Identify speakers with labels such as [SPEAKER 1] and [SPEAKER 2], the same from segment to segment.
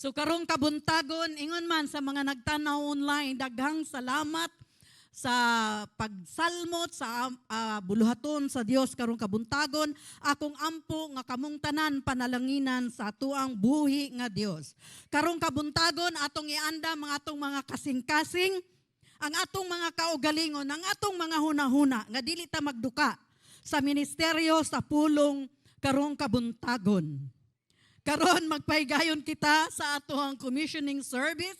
[SPEAKER 1] So karong kabuntagon, ingon man sa mga nagtanaw online, daghang salamat sa pagsalmot sa buluhaton sa Dios karong kabuntagon. Akong ampo nga kamong tanan panalanginan sa atuang buhi nga Dios. Karong kabuntagon atong ianda mga atong mga kasing-kasing, ang atong mga kaugalingon, ang atong mga hunahuna nga dili ta magduka sa ministeryo sa pulong karong kabuntagon. Karon magpahigayon kita sa atoang commissioning service.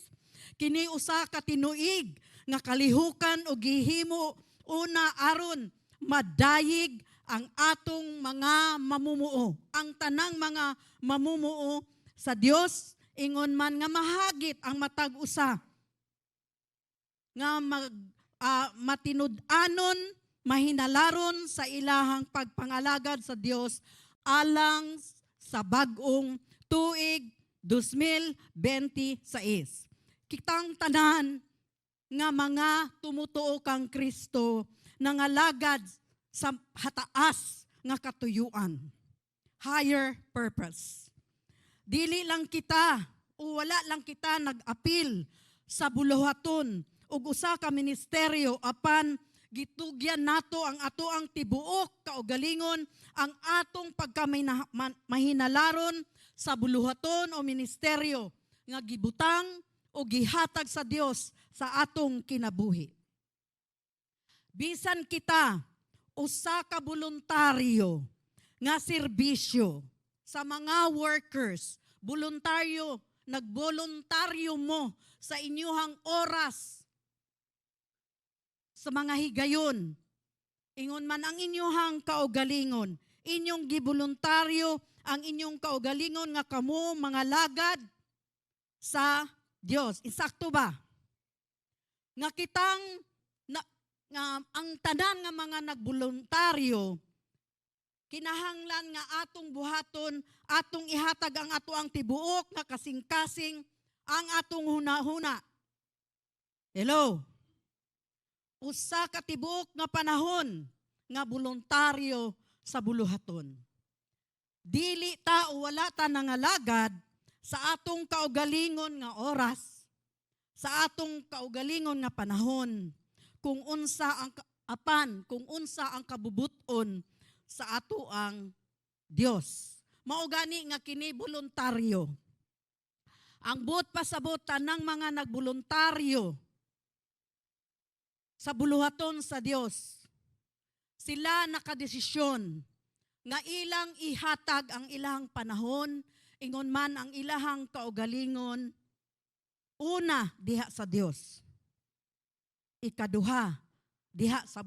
[SPEAKER 1] Kini usa ka tinuig nga kalihukan o gihimo una aron madayig ang atong mga mamumuo. Ang tanang mga mamumuo sa Dios ingon man nga mahagit ang matag usa nga matinud-anon, mahinalaron sa ilahang pagpangalagad sa Dios alang sa bagong tuig 2026. Kitang tanan nga mga tumutuo kang Kristo nangalagad sa hataas nga katuyuan. Higher purpose. Dili lang kita o wala lang kita nag-apil sa buluhaton ug usa ka ministeryo apan gitugyan nato ang atoang tibuok kaugalingon ang atong pagkamahinalaron sa buluhaton o ministeryo nga gibutang o gihatag sa Dios sa atong kinabuhi. Bisan kita usa ka voluntaryo nga serbisyo sa mga workers, voluntaryo, nagboluntaryo mo sa inyuhang oras sa mga higayon. Ingon man ang inyuhang kaugalingon, inyong giboluntaryo ang inyong kaugalingon nga kamo mga lagad sa Dios. Insakto ba? Nga kitang ang tanan nga mga nagboluntaryo kinahanglan nga atong buhaton, atong ihatag ang atoang tibuok nga kasing-kasing ang atong hunahuna. Hello? Usa ka tibuok nga panahon nga voluntaryo sa buluhaton. Dili ta o wala ta nangalagad sa atong kaugalingon nga oras, sa atong kaugalingon nga panahon, kung unsa ang kabubuton sa ato ang Dios. Mao gani nga kini voluntaryo. Ang buot pasabot tanang mga nagboluntaryo sa buluhaton sa Dios, sila nakadesisyon nga ilang ihatag ang ilang panahon, ingon man ang ilahang kaugalingon, una, diha sa Dios. Ikaduha, diha sa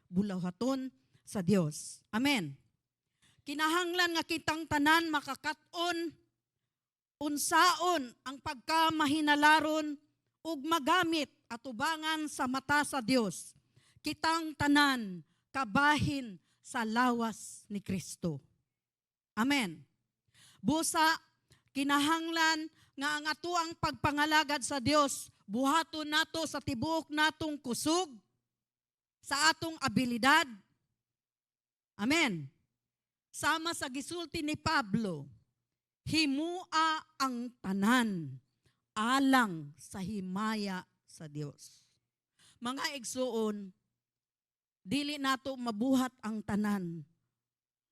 [SPEAKER 1] buluhaton sa Dios. Amen. Kinahanglan nga kitang tanan makakaton, unsaon ang pagkamahinalaron ug magamit atubangan sa mata sa Dios. Kitang tanan kabahin sa lawas ni Kristo. Amen. Busa, kinahanglan nga ang atuang pagpangalagad sa Dios, buhaton nato sa tibuok natong kusog, sa atong abilidad. Amen. Sama sa gisulti ni Pablo, himua ang tanan alang sa himaya sa Dios. Mga igsuon, dili nato mabuhat ang tanan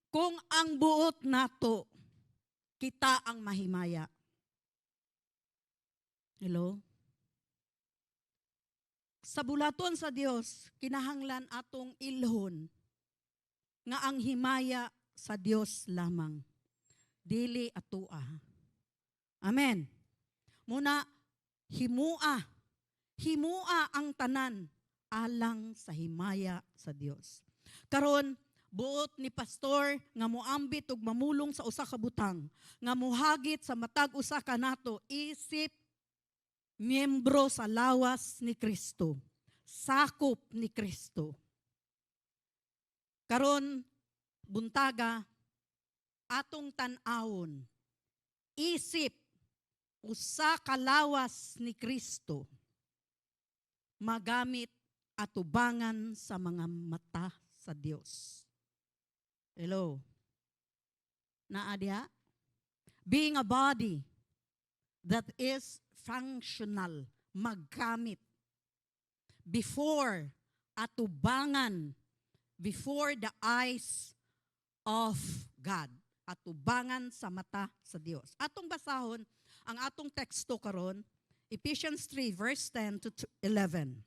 [SPEAKER 1] kung ang buot nato kita ang mahimaya. Hello? Sa bulaton sa Dios, kinahanglan atong ilhon nga ang himaya sa Dios lamang. Dili atua. Amen. Muna, himua ang tanan alang sa himaya sa Dios. Karon, buot ni pastor nga moambit ug mamulong sa usa ka butang, nga muhagit sa matag usa ka nato isip miyembro sa lawas ni Kristo, sakop ni Kristo. Karon, buntaga, atong tan-awon, isip, usa ka lawas ni Kristo, magamit atubangan sa mga mata sa Dios. Hello? Naa diha? Being a body, that is functional, magkamit. Before, atubangan, before the eyes of God. Atubangan sa mata sa Dios. Atong basahon, ang atong teksto karon, Ephesians 3 verse 10 to 11.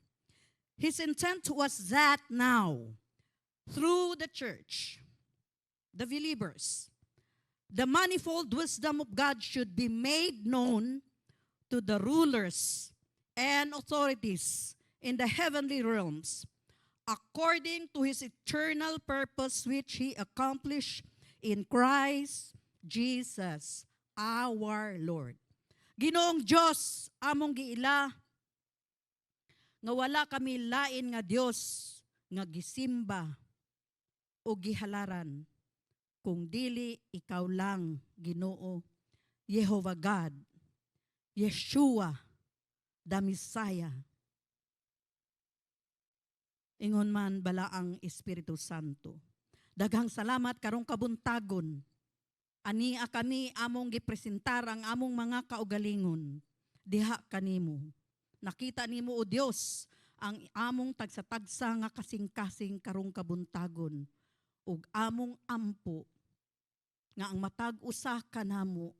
[SPEAKER 1] His intent was that now, through the church, the believers, the manifold wisdom of God should be made known to the rulers and authorities in the heavenly realms, according to His eternal purpose which He accomplished in Christ Jesus our Lord. Ginoong Diyos, among giila, nga wala kami lain nga Dios nga gisimba o gihalaran kung dili ikaw lang, Ginoo, Jehovah God, Yeshua, the Messiah. Ingon man bala ang Espiritu Santo. Daghang salamat karong kabuntagon. Ania kami among gipresentar ang among mga kaugalingon. Diha kanimo. Nakita nimo o Dios ang among tagsa-tagsa nga kasing-kasing karong kabuntagon ug among ampo nga ang matag usa kanamo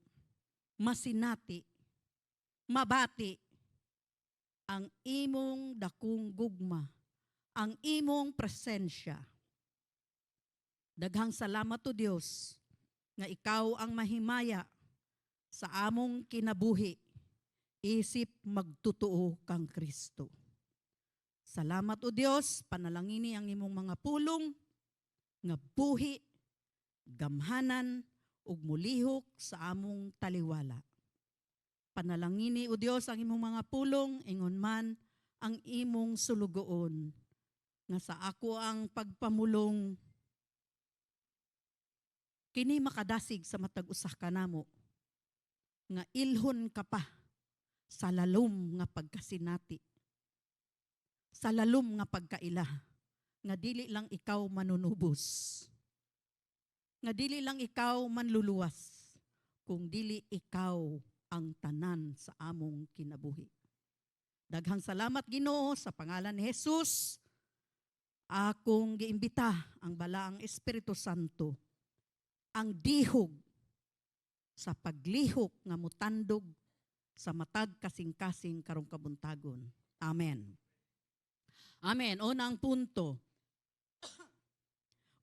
[SPEAKER 1] masinati mabati ang imong dakong gugma, ang imong presensya. Daghang salamat to Dios nga ikaw ang mahimaya sa among kinabuhi isip magtotoo kang Kristo. Salamat o Dios, panalangini ang imong mga pulong nga buhi, gamhanan ug mulihok sa among taliwala. Panalangini o Dios ang imong mga pulong ingon man ang imong sulugoon nga sa ako ang pagpamulong kini makadasig sa matag usa kanamo nga ilhon ka pa sa lalom nga pagkasinati, sa lalom nga pagkaila, nga dili lang ikaw manunubos, nga dili lang ikaw manluluwas, kung dili ikaw ang tanan sa among kinabuhi. Daghang salamat Ginoo sa pangalan ni Jesus, akong giimbita ang balaang Espiritu Santo, ang dihog sa paglihok nga mutandog sa matag kasing-kasing karong kabuntagon. Amen. Amen. Unang punto.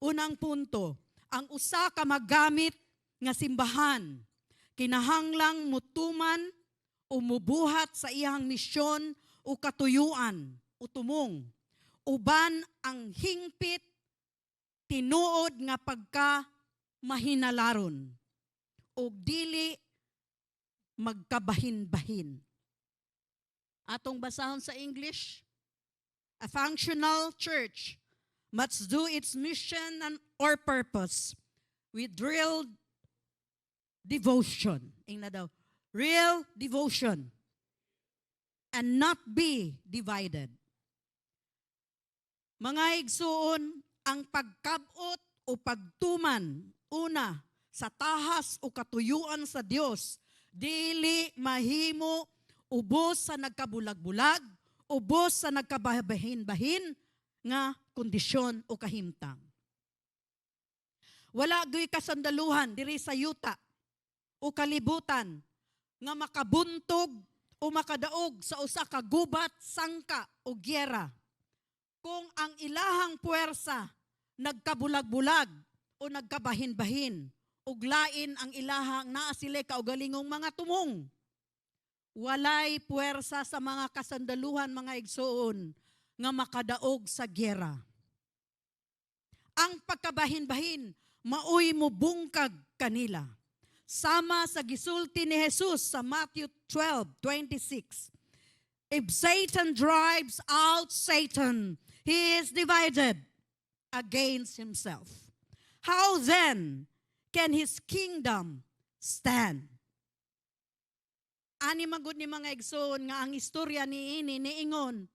[SPEAKER 1] Unang punto, ang usa ka magamit nga simbahan kinahanglang mutuman o mubuhat sa iyang misyon o katuyuan o tumong uban ang hingpit tinuod nga pagka mahinalaron o dili magkabahin-bahin. Atong basahon sa English, a functional church must do its mission and or purpose with real devotion. Ingna daw, real devotion and not be divided. Mga igsuon, ang pagkabot o pagtuman, una, sa tahas o katuyuan sa Dios, dili mahimo ubos sa nagkabulag-bulag, ubos sa nagkabahin-bahin nga kondisyon o kahimtang. Wala gyoy kasandaluhan diri sa yuta o kalibutan nga makabuntog o makadaog sa usa ka gubat, sangka o gyera kung ang ilahang puwersa nagkabulag-bulag o nagkabahin-bahin ug lain ang ilahang naa sila kaugalingong mga tumong. Walay puwersa sa mga kasandaluhan mga igsoon nga makadaog sa gyera. Ang pagkabahin-bahin maoy mo bungkag kanila. Sama sa gisulti ni Jesus sa Matthew 12:26. If Satan drives out Satan, he is divided against himself. How then can his kingdom stand? Ani magud ni mga igsoon nga ang istorya ni ini niingon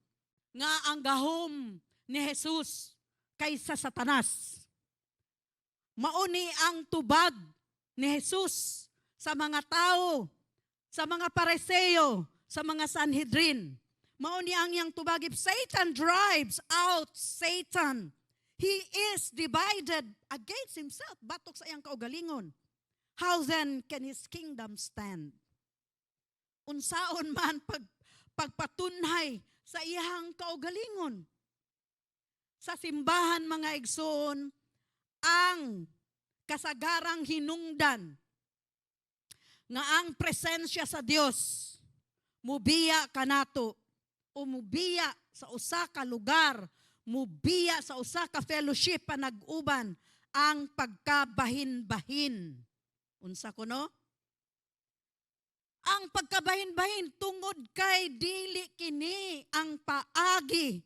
[SPEAKER 1] nga ang gahom ni Jesus kaysa Satanas. Mauni ang tubag ni Jesus sa mga tao sa mga Pariseo, sa mga Sanhedrin. Mao ni ang iyang tubag, if Satan drives out Satan, he is divided against himself. Batok sa iyang kaugalingon. How then can his kingdom stand? Unsaon man pagpatunhay sa iyang kaugalingon. Sa simbahan, mga igsoon, ang kasagarang hinungdan nga ang presensya sa Dios mubiya kanato o mubiya sa usa ka lugar, mubiya sa usa ka fellowship pa nag-uban ang pagkabahin-bahin. Unsa kuno? Ang pagkabahin-bahin tungod kay dili kini ang paagi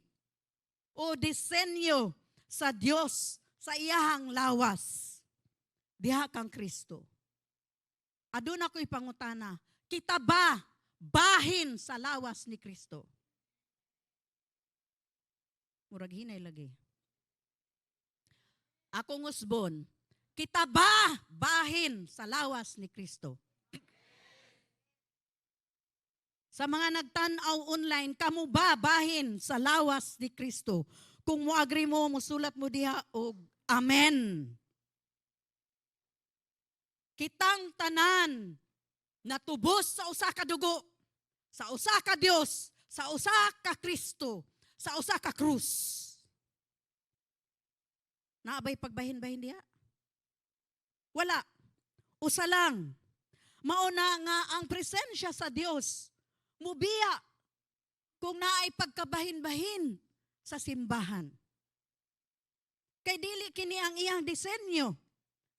[SPEAKER 1] o disenyo sa Dios sa iyahang lawas. Diha kang Kristo. Aduna ko'y pangutana, kita ba bahin sa lawas ni Kristo? Murag hinay lagi. Akong usbon, kita ba bahin sa lawas ni Kristo? Sa mga nagtanaw online, kamo ba bahin sa lawas ni Kristo? Kung mo agree mo, musulat mo diha og amen. Kitang tanan natubos sa usa ka dugo, sa usa ka Dios, sa usa ka Kristo, sa usa ka krus. Naabay pagbahin-bahin diha? Wala. Usa lang. Mauna nga ang presensya sa Dios mubiya kung naay pagkabahin-bahin sa simbahan. Kay dili kini ang iyang disenyo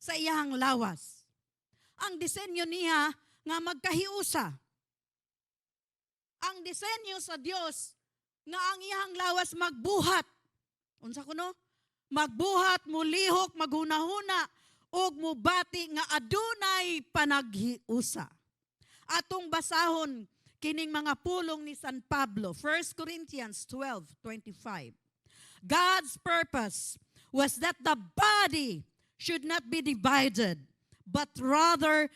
[SPEAKER 1] sa iyang lawas. Ang disenyo niya nga magkahiusa. Ang disenyo sa Dios nga ang iyang lawas magbuhat. Unsa kuno? Magbuhat, mulihok, maghunahuna, og mubati nga adunay panaghiusa. Atong basahon kining mga pulong ni San Pablo, 1 Corinthians 12:25. God's purpose was that the body should not be divided, but rather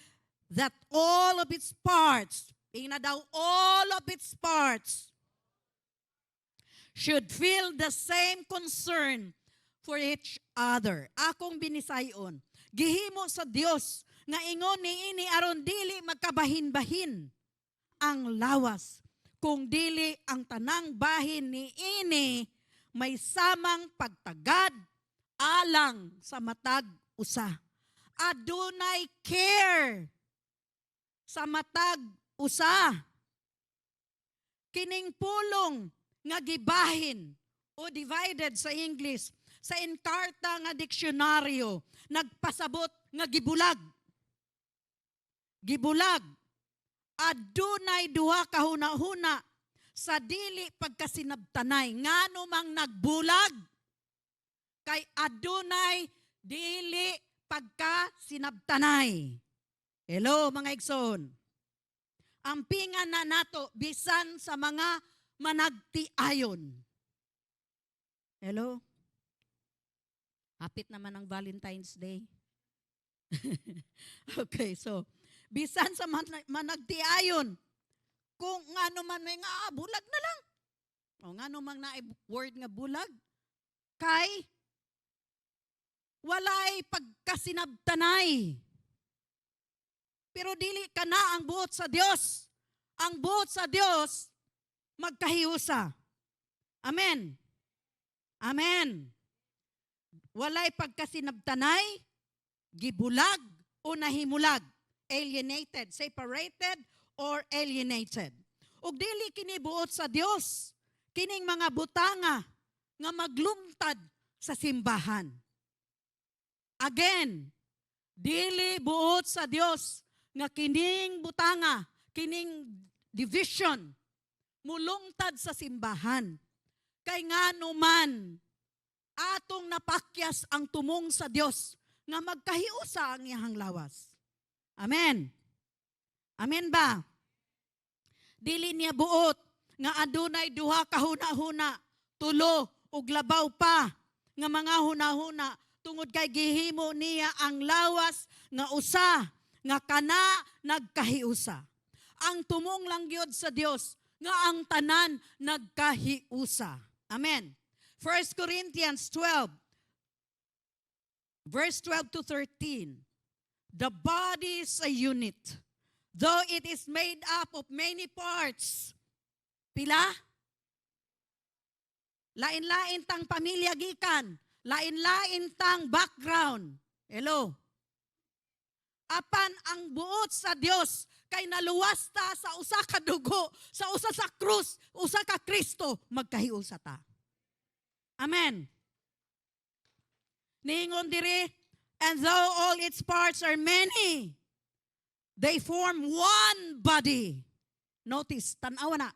[SPEAKER 1] that all of its parts, ina daw, all of its parts should feel the same concern for each other. Akong binisayon, gihimo sa Dios nga ingon niini aron dili magkabahin-bahin ang lawas, kung dili ang tanang bahin niini may samang pagtagad alang sa matag usa. Adunay care sa matag usa. Kining pulong nga gibahin o divided sa English sa Encarta nga diksyonaryo nagpasabot nga gibulag. Gibulag. Adunay duha ka hunahuna sa dili pagkasinabtanay ngano mang nagbulag kay adunay dili pagkasinabtanay. Hello mga igsoon. Ampingan na nato bisan sa mga managtiayon. Hello? Hapit naman ang Valentine's Day. Okay, so bisan sa managtiayon, kung ngano man may nga bulag na lang. O ngano man na word nga bulag, kay walay pagkasinabtanay. Pero dili ka na ang buot sa Dios. Ang buot sa Dios magkahiusa. Amen. Amen. Walay pagkasinabtanay, gibulag o nahimulag, alienated, separated or alienated. Ug dili kini buot sa Dios, kining mga butanga nga maglumtad sa simbahan. Again, dili buot sa Dios nga kining butanga, kining division mulungtad sa simbahan. Kay ngano man atong napakyas ang tumong sa Dios nga magkahiusa ang iyang lawas. Amen. Amen ba? Dili niya buot nga adunay duha ka huna-huna, tulo ug labaw pa nga mga huna-huna tungod kay gihimo niya ang lawas nga usa nga kana nagkahiusa. ang tumong lang gyud sa Dios nga ang tanan nagkahiusa. Amen. 1 Corinthians 12, verse 12 to 13. The body is a unit, though it is made up of many parts. Pila? Lain-lain tang pamilya gikan, lain-lain tang background. Hello? Apan ang buot sa Dios kay naluwas ta sa usa ka dugo, sa usa sa krus, usa ka Kristo, magkahiusa ta. Amen. Niingon diri, and though all its parts are many, they form one body. Notice, tanawa na.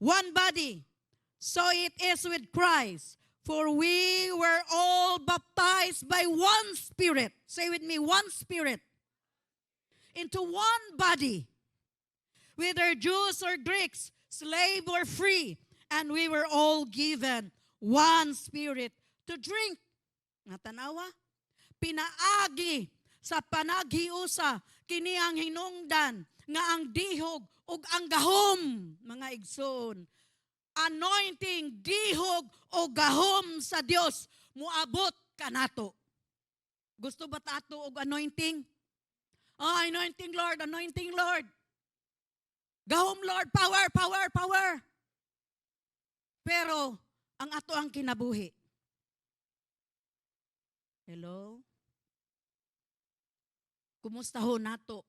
[SPEAKER 1] One body. So it is with Christ. For we were all baptized by one Spirit. Say with me, one Spirit. Into one body. Whether Jews or Greeks, slave or free. And we were all given one Spirit to drink. Natanawa? Pinaagi sa panaghiusa kini ang hinungdan nga ang dihog ug ang gahom, mga igsoon. Anointing, dihog o gahom sa Dios muabot kanato. Gusto ba tato og anointing? Oh, anointing Lord, anointing Lord. Gahom Lord, power, power, power. Pero ang ato ang kinabuhi. Hello? Kumusta ho nato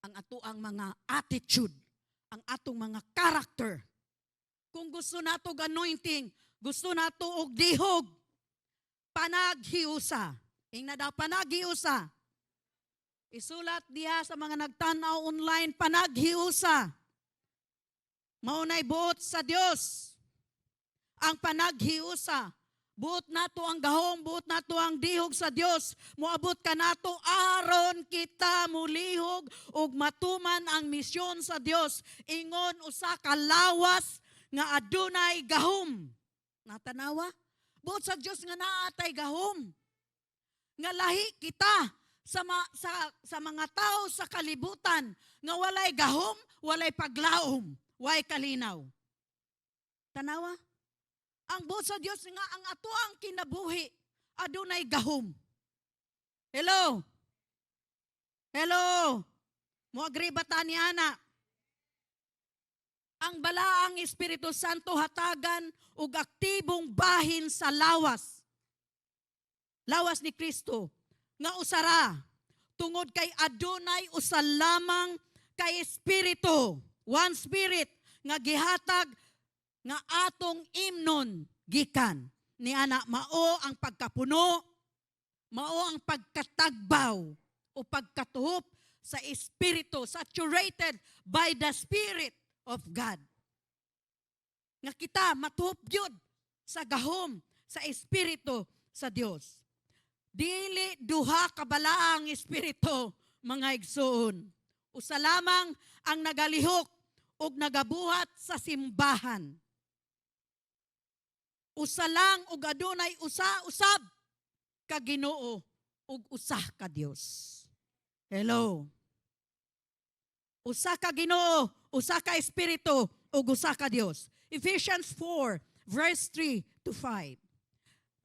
[SPEAKER 1] ang ato ang mga attitude, ang atong mga character? Kung gusto nato anointing, gusto nato og dihog, panaghiusa. Ingna daw panaghiusa. Isulat diha sa mga nagtanaw online, panaghiusa. Maunay buot sa Dios. Ang panaghiusa. Buot nato ang gahom, buot nato ang dihog sa Dios. Moabot ka nato aron kita mulihog ug matuman ang misyon sa Dios. Ingon usa ka lawas nga adunay gahom. Natanawa? Buot sa Dios nga naatay gahom. Nga lahi kita sa mga tao sa kalibutan nga walay gahom, walay paglaom, walay kalinaw. Tanawa? Ang buot sa Dios nga ang ato ang kinabuhi adunay gahom. Hello? Hello? Mo agree ba ta niana? Ang balaang Espiritu Santo hatagan ug aktibong bahin sa lawas. Lawas ni Kristo nga usara tungod kay adunay usa lamang kay Espiritu, one Spirit nga gihatag nga atong imnon gikan ni ana mao ang pagkapuno, mao ang pagkatagbaw o pagkatuhop sa Espiritu, saturated by the Spirit of God. Nga kita matuhop yun sa gahom, sa Espiritu sa Dios. Dili duha kabalaang Espiritu, mga igsoon. Usa lamang ang nagalihok ug nagabuhat sa simbahan. Usa lang ug adunay usa-usab ka Ginoo ug usa ka Dios. Hello. Usa ka Ginoo, usa ka Espiritu ug usa ka Dios. Ephesians 4 verse 3 to 5.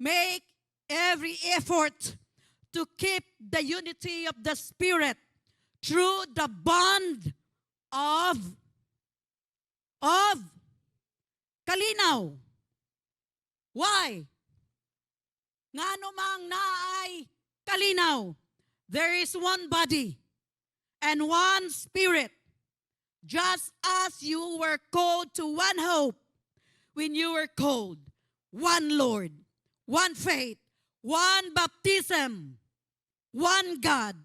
[SPEAKER 1] Make every effort to keep the unity of the Spirit through the bond of kalinaw. Why? Ngano mang naay kalinaw. There is one body and one Spirit, just as you were called to one hope when you were called, one Lord, one faith, one baptism, one God,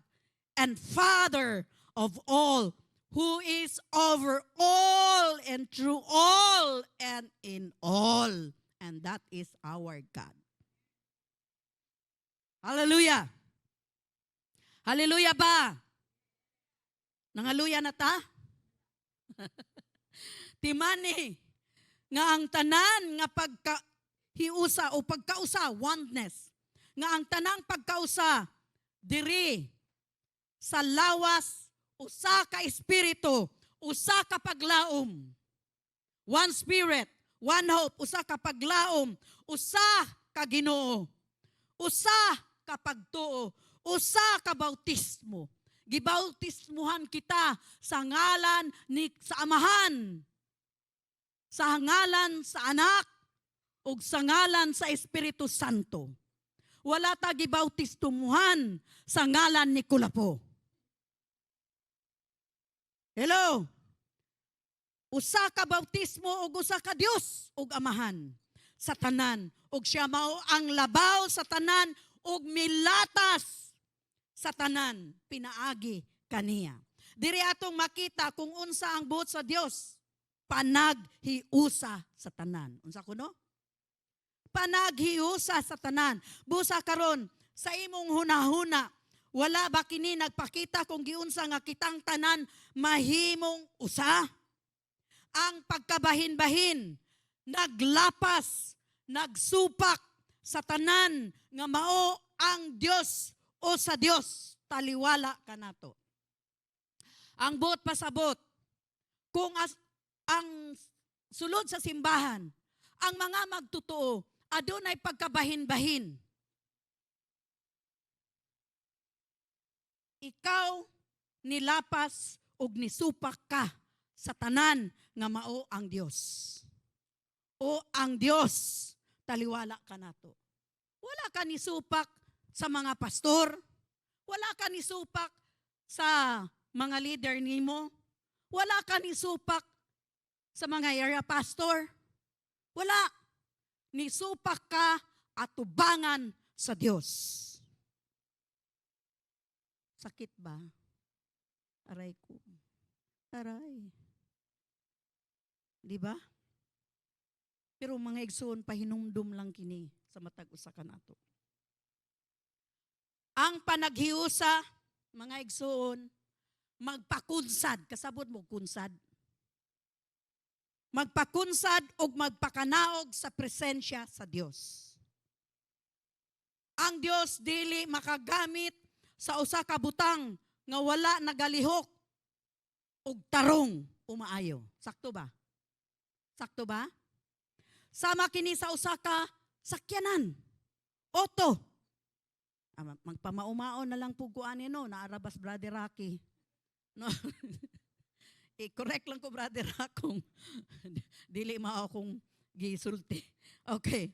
[SPEAKER 1] and Father of all, who is over all and through all and in all. And that is our God. Hallelujah. Hallelujah ba? Nangaluya na ta? Timani nga ang tanan nga pagkahiusa o pagkausa, oneness. Nga ang tanang pagkausa diri sa lawas usa ka espiritu usa ka paglaom. One Spirit, one hope, usa ka paglaom, usa ka Ginoo, usa ka pagtuo, usa ka bautismo. Gibautismuhan kita sa ngalan ni sa Amahan, sa ngalan sa Anak, ug sa ngalan sa Espiritu Santo. Wala ta gibautismuhan sa ngalan ni Kulapo. Hello? Usa ka bautismo ug usa ka Dios ug Amahan sa tanan, ug siya mao ang labaw sa tanan ug milatas sa tanan, pinaagi kaniya. Diri atong makita kung unsa ang buot sa Dios, panaghiusa sa tanan. Unsa kuno? Panaghiusa sa tanan. Busa karon sa imong hunahuna, wala ba kini nagpakita kung giunsa nga kitang tanan mahimong usa? Ang pagkabahin-bahin, naglapas, nagsupak sa tanan nga mao ang Dios o sa Dios, taliwala ka nato. Ang buot pasabot, kung ang sulod sa simbahan, ang mga magtotoo, adunay pagkabahin-bahin. Ikaw nilapas ug nisupak ka sa tanan nga mao ang Dios. O ang Dios, taliwala ka nato. Wala ka nisupak sa mga pastor, wala ka nisupak sa mga leader nimo, wala ka nisupak sa mga area pastor, wala. Nisupak ka at tubangan sa Dios. Sakit ba? Aray ko. Aray. Di ba? Pero mga igsoon, pahinumdum lang kini sa matag usa ka nato. Ang panaghiusa, mga igsoon, magpakunsad. Kasabot mo, kunsad. Magpakunsad o magpakanaog sa presensya sa Dios. Ang Dios dili makagamit sa usa ka butang nga wala nagalihok og tarong umaayo. Sakto ba? Sakto ba? Sama kini sa usa ka sakyanan. Oto. Magpamaumaon na lang puguan no, naarabas Brother Rocky. No. I-correct lang ko Brother Rocky. Dili mao akong gisulti. Okay.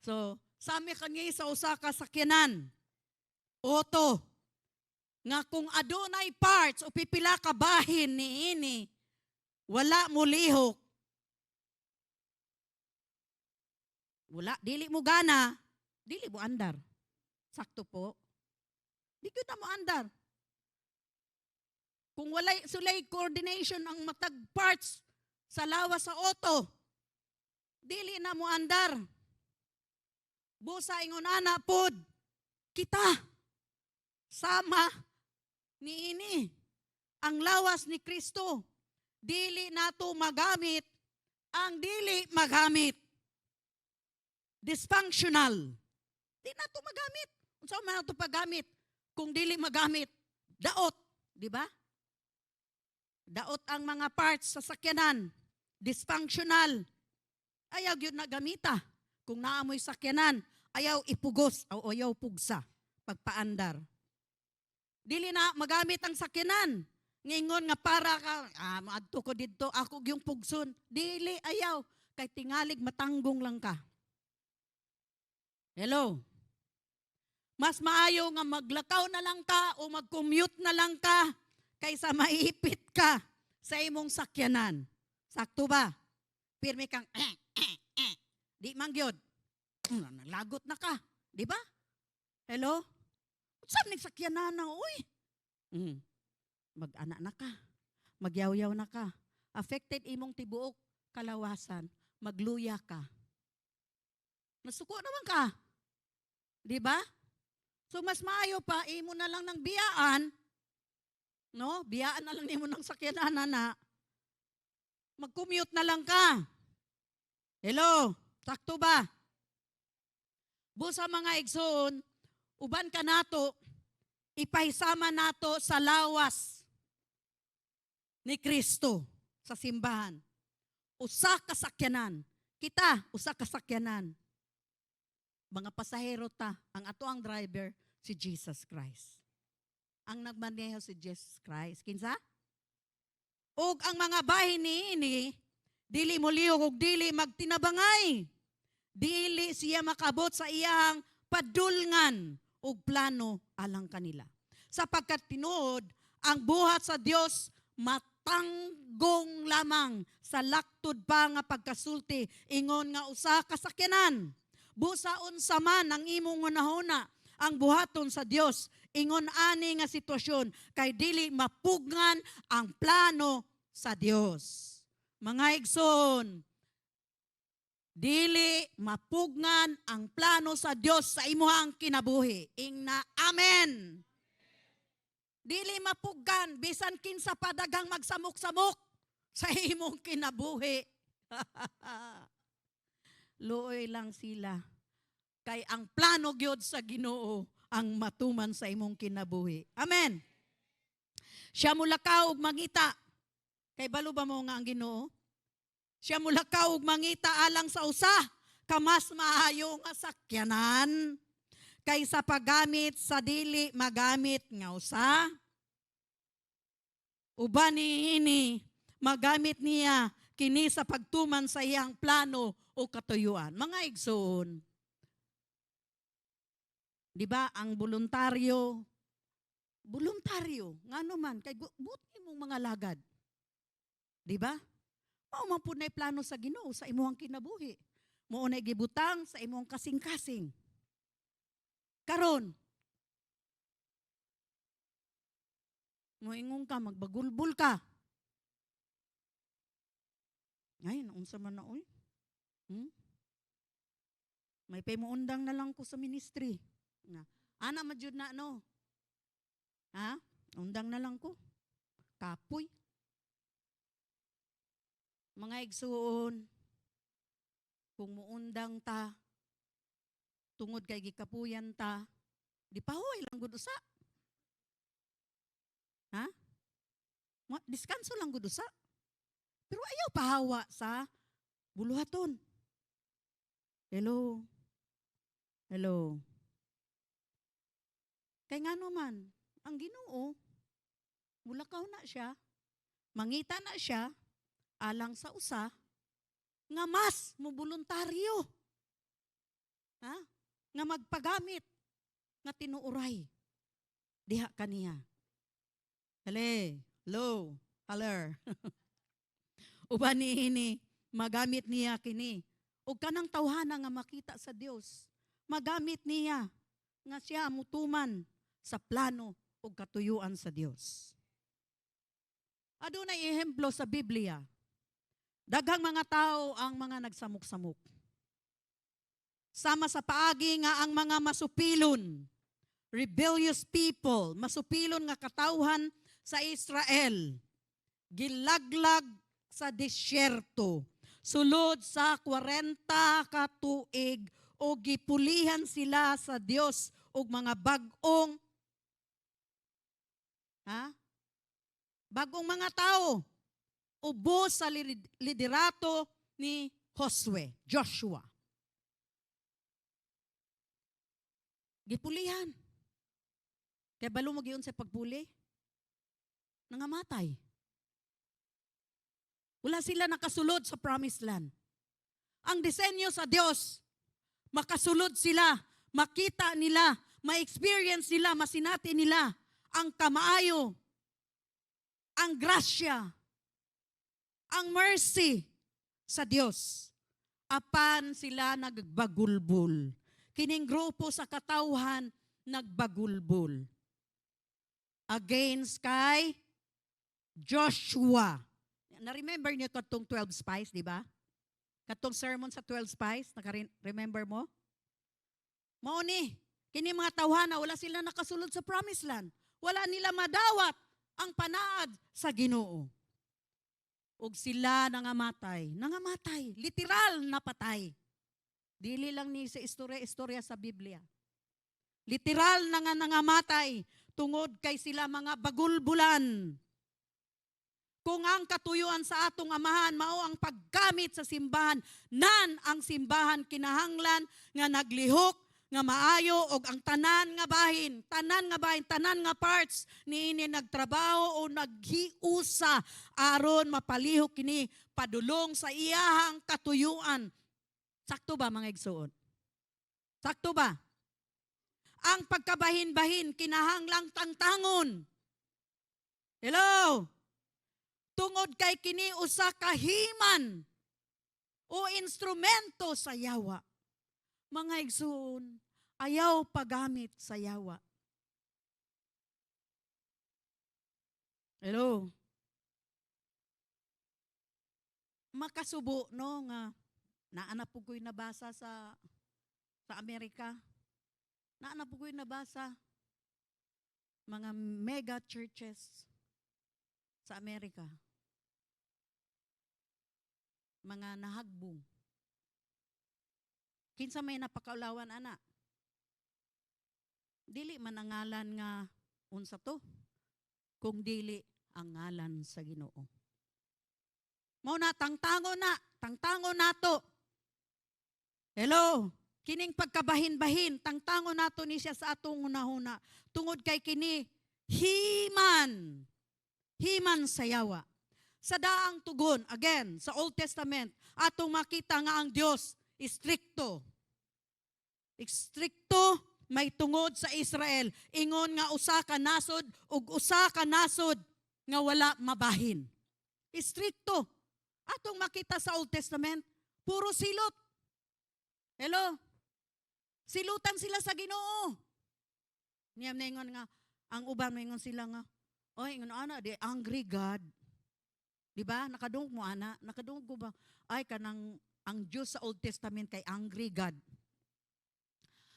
[SPEAKER 1] So, sami kani sa usa ka sakyanan. Oto. Nga kung adunay parts o pipila ka bahin niini, wala mo lihok. Wala, dili mo gana, dili mo andar. Sakto po. Di ko na mo andar. Kung walay sulay coordination ang matag parts sa lawas sa auto, dili na mo andar. Busa ingon ana pod, kita sama niini ang lawas ni Kristo. Dili nato magamit ang dili magamit. Dysfunctional. Di nato magamit. Unsa man nato pagamit kung dili magamit? Daot, di ba? Daot ang mga parts sa sakyanan. Dysfunctional. Ayaw gyud na gamita. Kung naamoy sakyanan, ayaw ipugos o ayaw pugsa pagpaandar. Dili na magamit ang sakyanan. Ngingon nga para ka, maadto ko dito, ako yung pugson. Dili, ayaw. Kay tingalig matanggong lang ka. Hello? Mas maayo nga maglakaw na lang ka o mag-commute na lang ka kaysa maipit ka sa imong sakyanan. Sakto ba? Pirmi kang di mangyod. Nalagot na ka. Di ba? Hello? Saan ning sakyanan na, uy? Mag-ana na ka. Magyaw-yaw na ka. Affected imong tibuok kalawasan. Magluya ka. Nasuko naman ka. Di ba? So mas maayo pa, imo na lang ng biyaan, no? Biyaan na lang imo ng sakyanan na. Mag-commute na lang ka. Hello? Sakto ba? Busa mga igsoon, uban ka nato, ipahisama nato sa lawas. ni Kristo sa simbahan. Usa ka sakyanan. Kita, usa ka sakyanan. Mga pasahero ta, ang ato ang driver, si Jesus Christ. Ang nagmaneho si Jesus Christ. Kinsa? Og ang mga bahin ni dili mo lihok og dili magtinabangay. Dili siya makabot sa iyang padulngan og plano alang kanila. Sapagkat tinuod, ang buhat sa Dios matanggong lamang sa laktod pa nga pagkasulti ingon nga usa ka sakyanan. Busaon sa man ang imong hunahuna ang buhaton sa Dios ingon ani nga sitwasyon kay dili mapugnan ang plano sa Dios. Mga igsoon, dili mapugnan ang plano sa Dios sa imuhang kinabuhi. Ingna, amen. Dili mapuggan bisan kinsa padagang magsamok-samok sa imong kinabuhi. Luoy lang sila. Kay ang plano gyud sa Ginoo ang matuman sa imong kinabuhi. Amen. Siya mulakaw og mangita. Kay balo ba mo nga ang Ginoo? Siya mulakaw og mangita alang sa usa ka mas maayo nga sakyanan kaysa paggamit sa dili magamit nga usa. Uban niini magamit niya kini sa pagtuman sa iyang plano o katuyuan. Mga igsoon, di ba ang voluntaryo, ngano man, kay buti mong mga lagad. Di ba? Mao man pud nay plano sa Ginoo sa imong kinabuhi. Mao nay gibutang sa imong kasing-kasing. Karon, moingon ka, magbagulbul ka. Ay, naunsa man na, oy. May paymuundang na lang ko sa ministry. Ana madyud na, no? Ha? Undang na lang ko. Kapoy. Mga igsuon, kung muundang ta, tungod kay gikapuyan ta, di pahoy lang gud usa. Ha? Diskanso lang gud usa. Pero ayaw pahawa sa buluhaton. Hello. Hello. Kay ngano man, ang Ginoo, mulakaw na siya, mangita na siya, alang sa usa, nga mas mo voluntaryo. Ha? Nga magpagamit, nga tinuuray. Diha kaniya. Hello, haler. Uban niini, magamit niya kini. Ug kanang tawhana nga makita sa Dios, magamit niya nga siya mutuman sa plano ug katuyuan sa Dios. Adunay ehemplo sa Biblia. Daghang mga tao ang mga nagsamok-samok. Sama sa paagi nga ang mga masupilon, rebellious people, masupilon nga katawhan sa Israel, gilaglag sa disyerto, sulod sa 40 ka tuig o gipulihan sila sa Dios og mga bagong bagong mga tao. Ubos sa liderato ni Joshua. Gipulihan. Kaya balo mo giyon sa pagpuli, nangamatay. Wala sila nakasulod sa promised land. Ang disenyo sa Diyos, makasulod sila, makita nila, ma-experience nila, masinati nila ang kamaayo, ang grasya, ang mercy sa Dios. Apan sila nagbagulbul. Kining grupo sa katawhan nagbagulbul. Against kay Joshua. Na-remember niyo katong 12 spies, di ba? Katong sermon sa 12 spies, naka-remember mo? Mao ni, kini mga tawhana, wala sila nakasulod sa promised land. Wala nila madawat ang panaad sa Ginoo. Ug sila nangamatay, literal na patay. Dili lang ni sa istorya sa Biblia. Literal na nga nangamatay tungod kay sila mga bagulbulan. Kung ang katuyuan sa atong amahan mao ang paggamit sa simbahan, nan ang simbahan kinahanglan nga naglihok nga maayo og ang tanan nga bahin, tanan nga parts niini nagtrabaho o naghiusa aron mapalihok kini padulong sa iyahang katuyuan. Sakto ba mga igsuon? Sakto ba? Ang pagkabahin-bahin kinahanglang tangtangon. Hello? Tungod kay kini usa ka himan o instrumento sa yawa. Mga igsoon, ayaw paggamit sa yawa. Hello? Makasubo no nga naana po ko'y nabasa sa Amerika. Naana po ko'y nabasa mga mega churches sa Amerika. Mga nahagbong. Kinsa may napakaulawan ana. Dili man ang ngalan nga unsa to, kung dili ang ngalan sa Ginoo. Mao na tangtangon nato. Hello, kining pagkabahin-bahin, tangtangon nato ni siya sa atong hunahuna. Tungod kay kini himan sa yawa. Sa daang tugon, again, sa Old Testament, atong makita nga ang Dios istrikto. Istrikto may tungod sa Israel. Ingon nga usa ka nasod ug usa ka nasod nga wala mabahin. Istrikto. Atong makita sa Old Testament, puro silot. Hello? Silutan sila sa Ginoo. Niyam na ingon nga, ang uban mo ingon sila nga, oy, ingon ana, di angry God. Di ba? Nakadungog mo ana, nakadungog ko ba? Ay, kanang ang Diyos sa Old Testament kay angry God.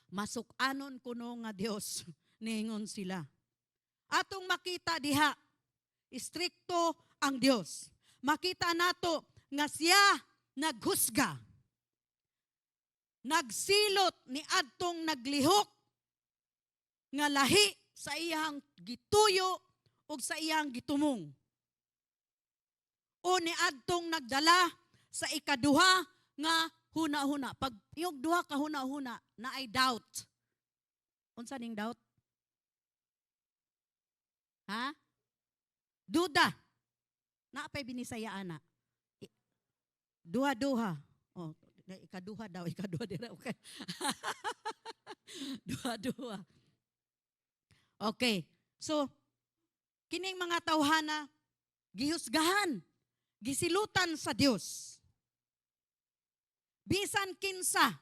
[SPEAKER 1] Masukanon kuno nga Dios, ningon sila. Atong makita diha, istrikto ang Dios. Makita nato nga siya naghusga. Nagsilot ni adtong naglihok nga lahi sa iyang gituyo ug sa iyang gitumong. O ni adtong nagdala sa ikaduha nga huna-huna. Pag yung duha ka huna-huna na ay doubt. Unsa ning doubt? Ha? Duda. Naapay binisayaan na. Duha-duha. Oh, ikaduha daw, ikaduha dira. Okay. Duha-duha. Okay. So, kining mga tawhana, gihusgahan, gisilutan sa Dios. Bisan kinsa,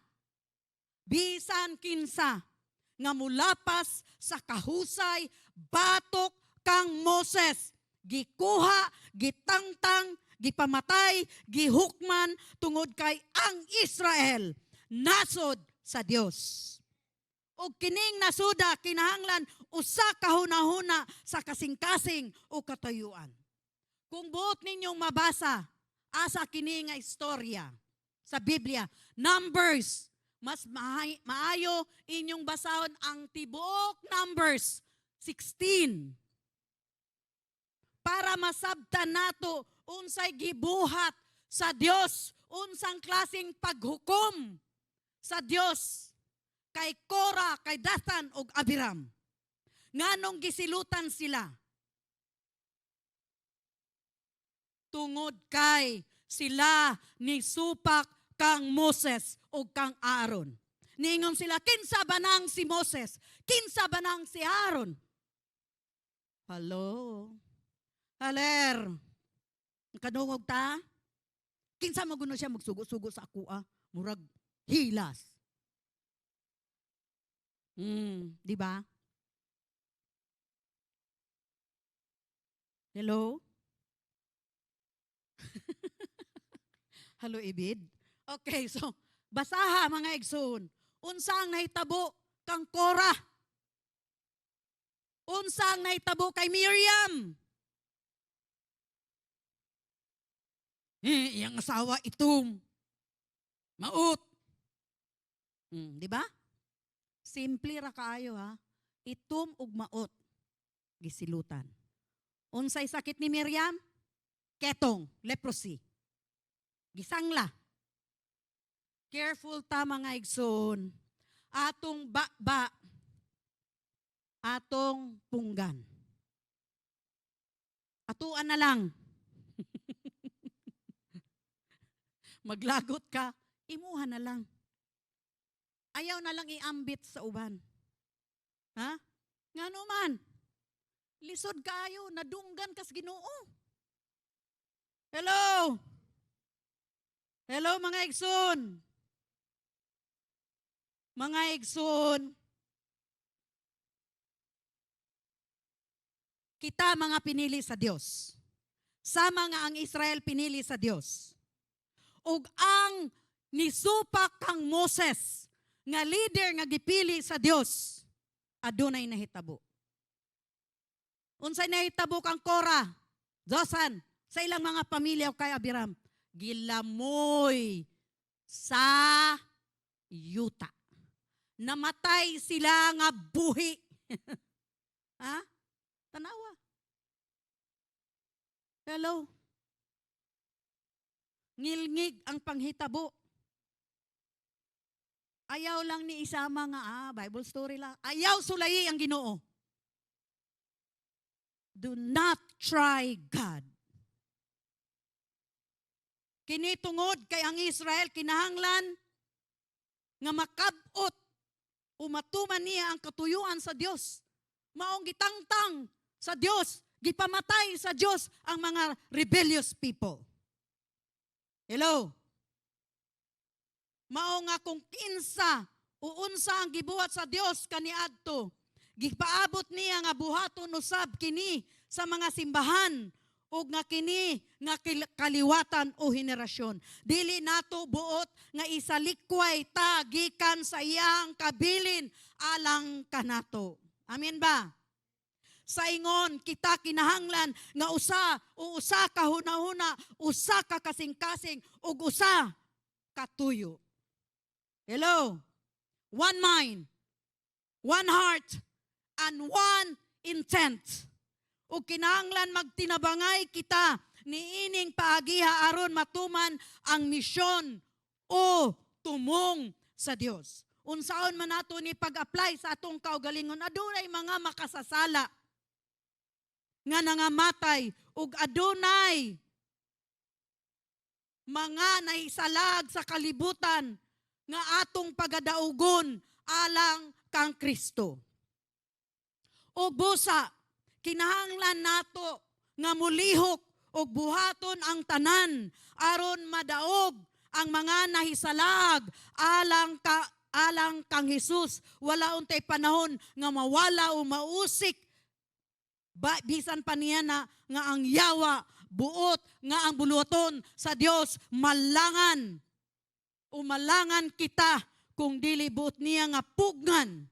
[SPEAKER 1] nga mulapas sa kahusay, batok kang Moses, gikuha, gitangtang, gipamatay, gihukman, tungod kay ang Israel, nasod sa Dios. O kining nasuda, kinahanglan, usa kahuna-huna sa kasing-kasing o katayuan. Kung buot ninyong mabasa, asa kini nga istorya sa Biblia, Numbers, mas maayo inyong basahon ang tibuok Numbers 16. Para masabtan nato unsay gibuhat sa Dios, unsang klaseng paghukom sa Dios kay Korah, kay Dathan ug Abiram. Nganong gisilutan sila? Tungod kay sila ni supak kang Moses ug kang Aaron. Ningon sila, kinsa ba nang si Moses? Kinsa ba nang si Aaron? Hello? Haler. Kadungog ta? Kinsa maguno siya magsugo-sugo sa akua? Murag hilas. Di ba? Hello? Hello, Ibid? Okay, so, basaha mga igsoon. Unsang nahitabo kang Korah? Unsang nahitabo kay Miriam? Iyang asawa itom. Maut. Di ba? Simple ra kaayo ha. Itom ug maot. Gisilutan. Unsay sakit ni Miriam? ketong, leprosy. Gisangla. Careful ta mga igsoon. Atong ba, atong punggan. Atuan na lang. Maglagot ka, imuha na lang. Ayaw na lang iambit sa uban. Ha? Nga naman, lisod kayo, nadunggan kas Ginoo. Hello? Hello mga igsoon. Mga igsoon. Kita mga pinili sa Dios. Sama nga ang Israel pinili sa Dios. Ug ang nisupak kang Moses nga leader nga gipili sa Dios, adunay nahitabo. Unsay nahitabo kang Korah, Josan, sa ilang mga pamilya kay Abiram, gilamoy sa yuta. Namatay sila nga buhi. Ha? Tanawa. Hello? Ngilngig ang panghitabo. Ayaw lang ni isama nga, Bible story lang. Ayaw sulayi ang Ginoo. Do not try God. Kini tungod kay ang Israel kinahanglan nga makabot umatuman niya ang katuyuan sa Dios. Maong gitangtang sa Dios, gipamatay sa Dios ang mga rebellious people. Hello? Mao nga kung kinsa uunsa ang gibuhat sa Dios kaniadto, gipaabot niya nga buhaton usab kini sa mga simbahan ug nga kini nga kaliwatan o henerasyon. Dili nato buot nga isalikway ta gikan sa iyang kabilin alang kanato. Amen ba? Sa ingon kita kinahanglan nga usa ka hunahuna, usa ka kasing-kasing ug usa ka tuyo. Hello? One mind, one heart, and one intent. Ug kinahanglan magtinabangay kita niining paagiha aron matuman ang misyon o tumong sa Dios. Unsaon man nato ni pag-apply sa atong kaugalingon, adunay mga makasasala nga nangamatay ug adunay mga nahisalag sa kalibutan nga atong pagadaugon alang kang Kristo. Ug busa, kinahanglan nato nga mulihok ug buhaton ang tanan aron madaog ang mga nahisalag alang kang Hesus. Wala untay panahon nga mawala o mausik bisan pa niya na nga ang yawa buot nga ang buluton sa Dios malangan umalangan kita kung dili buot niya nga pugnan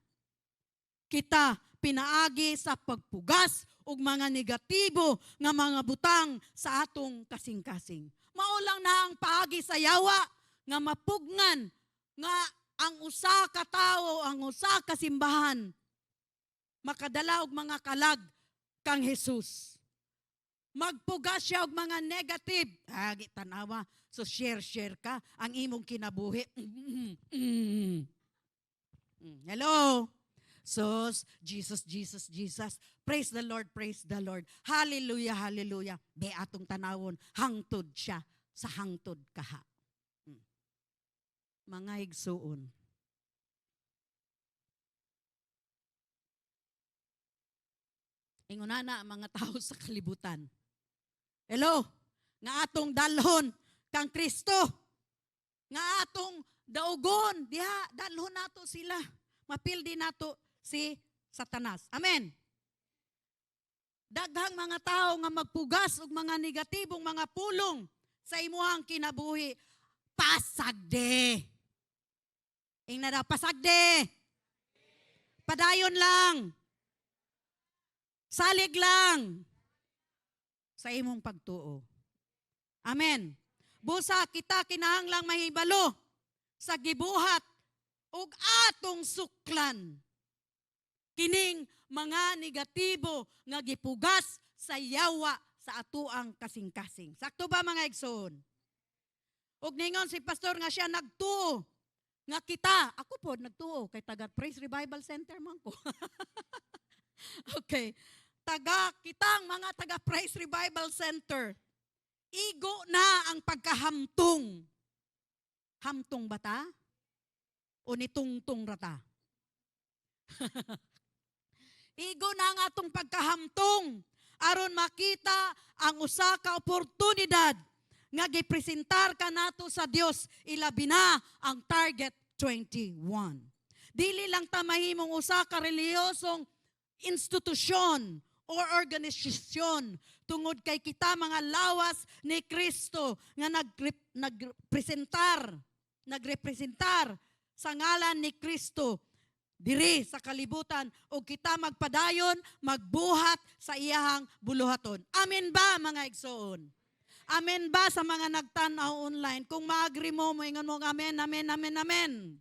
[SPEAKER 1] kita pinaagi sa pagpugas ug mga negatibo nga mga butang sa atong kasing-kasing. Mao lang na ang paagi sa yawa nga mapugnan nga ang usa ka tawo, ang usa ka simbahan makadala og mga kalag kang Hesus. Magpugas siya og mga negative. Tanawa. So share ka ang imong kinabuhi. Hello? So, Jesus. Praise the Lord, praise the Lord. Hallelujah, hallelujah. Be atong tanawon, hangtod siya sa hangtod kaha. Mga igsuon. Ingunana ang mga tao sa kalibutan. Hello? Nga atong dalhon kang Kristo. Nga atong daugon. Diha, dalhon nato sila. Mapildi nato si Satanas. Amen? Daghang mga tao nga magpugas og mga negatibong mga pulong sa imuhang kinabuhi. Pasagde. Ingna daw, pasagde. Padayon lang. Salig lang sa imong pagtuo. Amen. Busa kita kinahanglang mahibalo sa gibuhat ug atong suklan. Kining mga negatibo nga gipugas sa yawa sa atuang kasing-kasing. Sakto ba mga igsoon? Ug ningon si pastor nga siya nagtuo nga kita, ako po nagtuo kay taga Praise Revival Center man ko. Okay. Kitang mga taga Praise Revival Center. Igo na ang pagkahamtong. Hamtong bata? O nitungtong rata? Igo na ang atong pagkahamtong aron makita ang usa ka oportunidad nga gipresentar ka nato sa Dios, ilabi na ang Target 21. Dili lang ta mahimong usa ka relihiyosong institusyon or organisasyon tungod kay kita mga lawas ni Kristo nga nagrepresentar sa ngalan ni Kristo diri sa kalibutan o kita magpadayon, magbuhat sa iyahang buluhaton. Amen ba mga igsoon? Amen ba sa mga nagtanaw online? Kung ma-agree mo, ingon mo, amen, amen, amen, amen.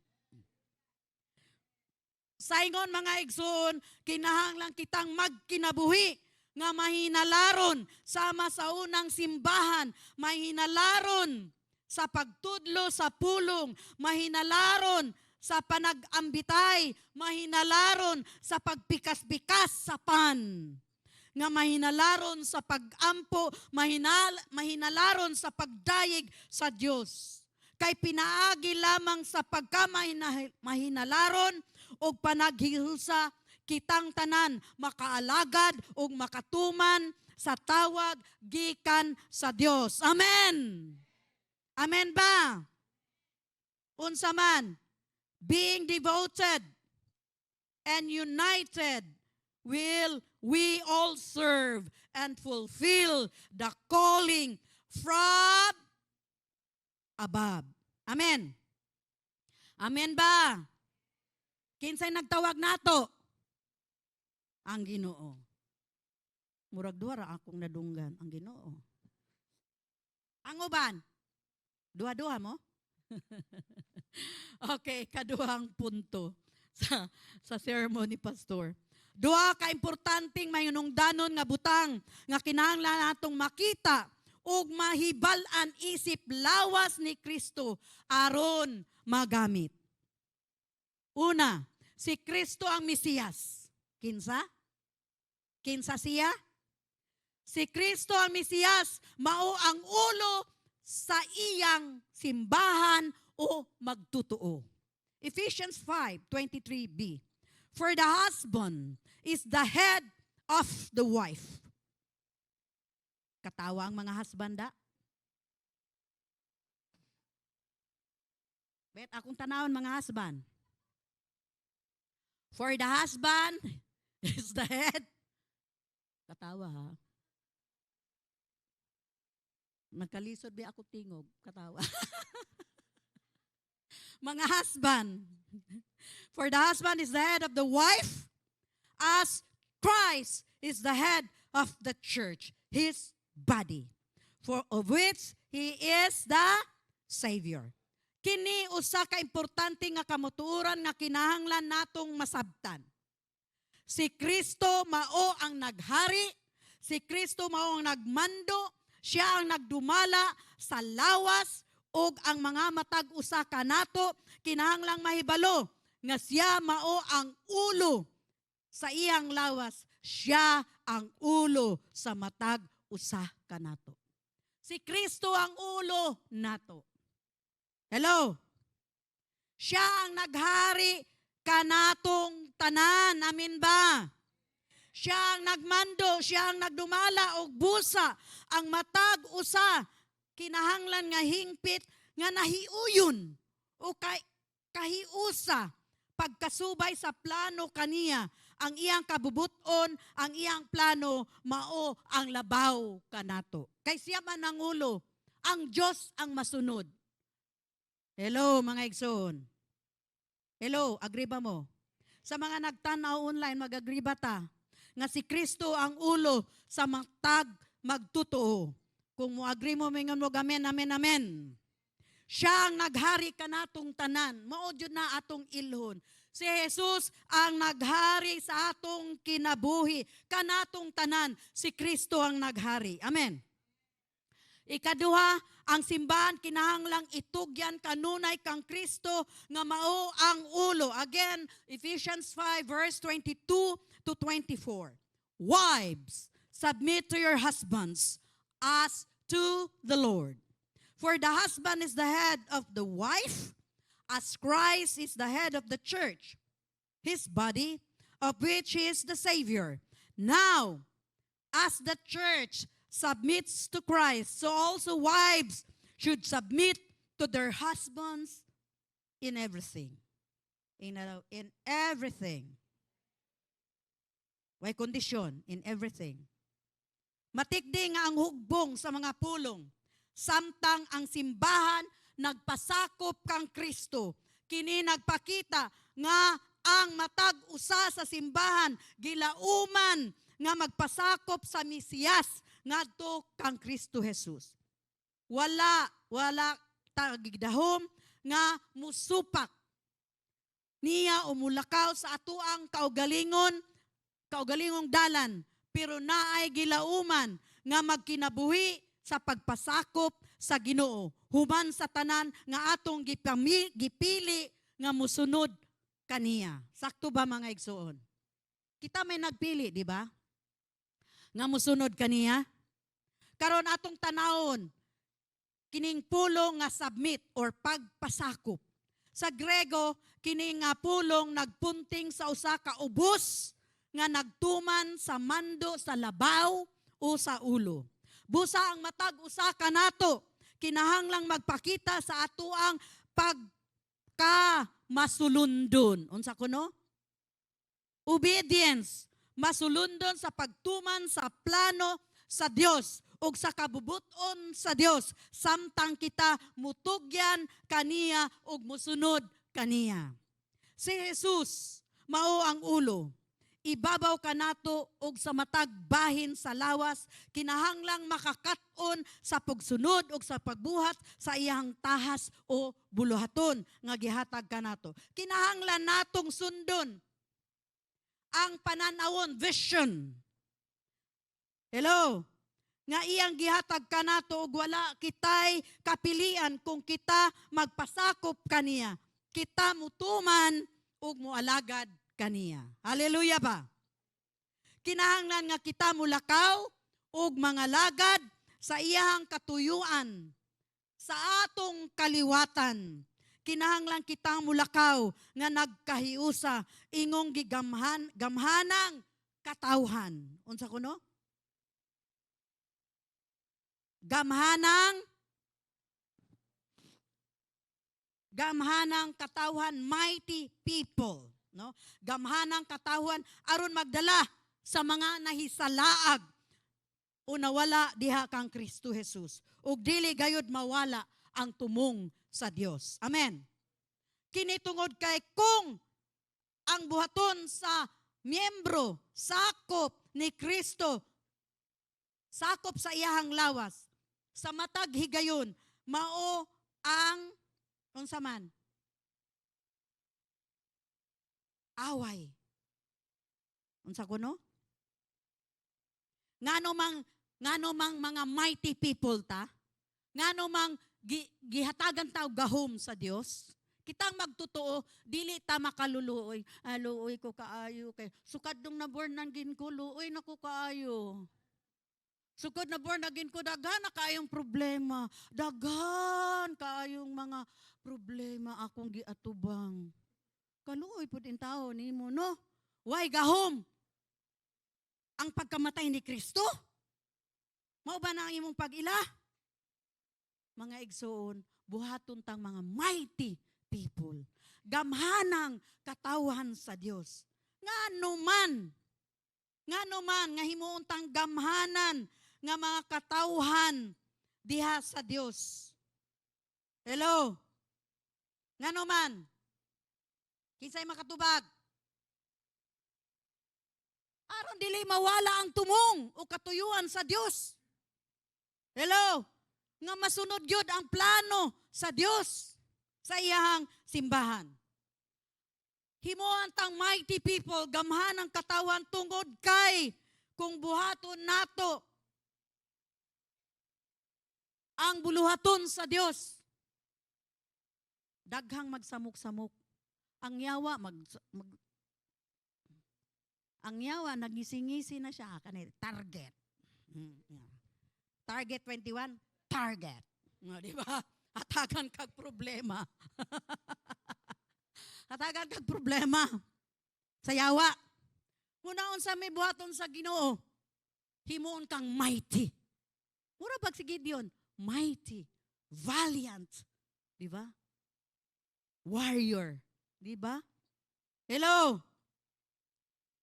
[SPEAKER 1] Sa ingon mga igsoon, kinahanglan kitang magkinabuhi nga mahinalaron sama sa unang simbahan, mahinalaron sa pagtudlo sa pulong, mahinalaron sa panag-ambitay, mahinalaron sa pagpikas-bikas sa pan, nga mahinalaron sa pag-ampo, mahinalaron sa pagdayeg sa Dios. Kay pinaagi lamang sa pagkamahinalaron o panaghihusa, kitang tanan makaalagad o makatuman sa tawag gikan sa Dios. Amen! Amen ba? Unsa man, being devoted and united, will we all serve and fulfill the calling from above. Amen. Amen ba? Kinsay nagtawag nato? Ang Ginoo. Murag duha ra akong nadunggan, ang Ginoo. Ang uban? Duha-duha mo? Okay, kaduhang punto sa sermon ni Pastor. Duha ka importanteng mayunungdanon nga butang nga kinahanglan natong makita ug mahibal-an isip lawas ni Kristo aron magamit. Una, si Kristo ang Mesiyas. Kinsa? Kinsa siya? Si Kristo ang Mesiyas mao ang ulo sa iyang simbahan o magtutuo. Ephesians 5:23b. For the husband is the head of the wife. Katawa ang mga husbanda. Bet akong tanawon mga husband. For the husband is the head. Katawa ha. Nagkalisod ba ako tingog? Katawa. Mga husband. For the husband is the head of the wife, as Christ is the head of the church, his body, for of which he is the Savior. Kini usa ka importante nga kamuturan nga kinahanglan natong masabtan. Si Kristo mao ang naghari, si Kristo mao ang nagmando, siya ang nagdumala sa lawas ug ang mga matag usa kanato kinahanglang mahibalo nga siya mao ang ulo sa iyang lawas, siya ang ulo sa matag usa kanato. Si Kristo ang ulo nato. Hello. Siya ang naghari kanatong tanan. Amin ba? Siya ang nagmando, siya ang nagdumala og busa, ang matag usa kinahanglan nga hingpit nga nahiuyon o kahiusa pagkasubay sa plano kaniya. Ang iyang kabubuton, ang iyang plano mao ang labaw kanato. Kay siya man ang ulo, ang Diyos ang masunod. Hello mga igsoon. Hello, agree ba mo? Sa mga nagtanaw online, mag-agree ba ta? Nga si Kristo ang ulo sa matag magtutuo. Kung mo agree mo, mingon mo, amen, amen, amen. Siya ang naghari kanatong tanan. Mao jud na atong ilhon. Si Jesus ang naghari sa atong kinabuhi. Kanatong tanan, si Kristo ang naghari. Amen. Ikaduha, ang simbahan kinahanglang itugyan kanunay kang Kristo nga mao ang ulo. Again, Ephesians 5 verse 22 to 24. Wives, submit to your husbands as to the Lord. For the husband is the head of the wife, as Christ is the head of the church, his body, of which he is the Savior. Now, as the church submits to Christ, so also wives should submit to their husbands in everything. In everything. May kondisyon, in everything. Matigdi nga ang hugbong sa mga pulong, samtang ang simbahan nagpasakop kang Kristo. Kini nagpakita nga ang matag usa sa simbahan gilauman nga magpasakop sa Mesiyas ngadto kang Kristo Jesus. Wala tagigdahom nga musupak niya o mulakaw sa atuang kaugalingong dalan, pero naay gilauman nga magkinabuhi sa pagpasakop sa Ginoo human sa tanan nga atong gipili nga musunod kaniya. Sakto ba mga igsoon? Kita may nagpili, di ba? Nga musunod kaniya. Karon atong tanawon kining pulong nga submit or pagpasakop. Sa Grego, kining nga pulong nagpunting sa usa ka ubos nga nagtuman sa mando sa labaw o sa ulo. Busa ang matag usa kanato, kinahanglang magpakita sa atuang pagkamasulundon. Unsa kuno? Obedience, masulundon sa pagtuman sa plano sa Dios ug sa kabubuton sa Dios samtang kita mutugyan kaniya ug musunod kaniya. Si Jesus mao ang ulo. Ibabaw kanato og sa matag bahin sa lawas, kinahanglang makakaton sa pagsunod og sa pagbuhat sa iyang tahas o buluhaton nga gihatag kanato. Kinahanglan natong sundon ang pananawon, vision. Hello? Nga iyang gihatag kanato og wala kitay kapilian kung kita magpasakop kaniya. Kita mutuman og mualagad kaniya. Hallelujah ba? Kinahanglan nga kita mulakaw og mga lagad sa iyang katuyuan, sa atong kaliwatan. Kinahanglan kita mulakaw nga nagkahiusa ingong gamhanang katawhan. Unsa kuno? Gamhanang katawhan, mighty people. No? Gamhanang katawhan aron magdala sa mga nahisalaag o nawala diha kang Kristo Jesus. Ug dili gayud mawala ang tumong sa Dios. Amen. Kini tungod kay kung ang buhaton sa miyembro sakop ni Kristo, sakop sa iyahang lawas, sa matag higayon, mao ang unsa man away. Unsa kuno? Ngano mang mga mighty people ta? Ngano mang gihatagan ta og gahom sa Dios? Kitang magtotoo, dili ta makaluluoy. Luoy ko kaayo kay sukad dong nabornan gin ko, luoy na ko kaayo. Sukad na born again ko, daghan na kaayong problema. Daghan kaayong mga problema akong giatubang. Kaluoy po din tao ni mo, no? Why gahom? Ang pagkamatay ni Kristo? Mao ba na ang imong pag-ila? Mga igsoon, buhaton tang mga mighty people. Gamhanang katawhan sa Dios. Ngano man nga himuon tang gamhanan nga mga katawhan diha sa Dios. Hello? Ngano man? Kinsay makatubag? Aron dili mawala ang tumong o katuyuan sa Dios. Hello? Nga masunod gyud ang plano sa Dios sa iyang simbahan. Himuan tang mighty people, gamhan ang katawan tungod kay kung buhaton nato ang buluhaton sa Dios. Daghang magsamok-samok. Ang yawa ang yawa nagngisi-ngisi na siya kanil target. Yeah. Target 21, target. Di ba? Hatagan kag problema. Hatagan kag problema. Sa yawa. Munaon sa may buhaton sa Ginoo. Himuon kang mighty. Mura pag si Gideon, mighty, valiant. Di ba? Warrior. Di ba? Hello?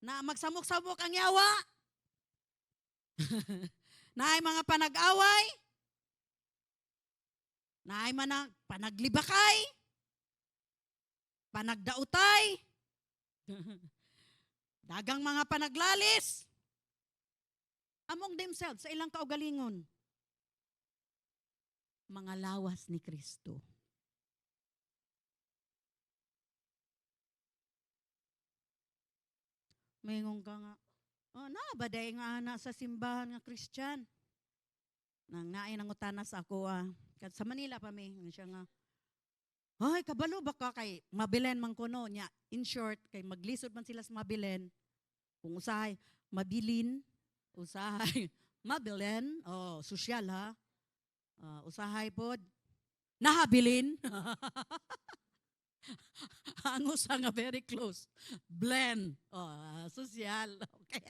[SPEAKER 1] Na magsamok-samok ang yawa? Na ay mga panag-away? Na ay manang panaglibakay? Panagdautay? Dagang mga panaglalis? Among themselves, sa ilang kaugalingon, mga lawas ni Kristo. Mayroon ka nga, baday nga ana sa simbahan nga Christian. Nang naay nang utana sa ako, sa Manila pa may, siya nga, ay, kabalo baka kay mabilen man kuno niya. In short, kay maglisod man sila sa mabilen. Kung usahay, mabilin, usahay, mabilen, sosyal ha. Usahay pod, nahabilin. Ang usa nga very close. Blend. Sosyal. Okay.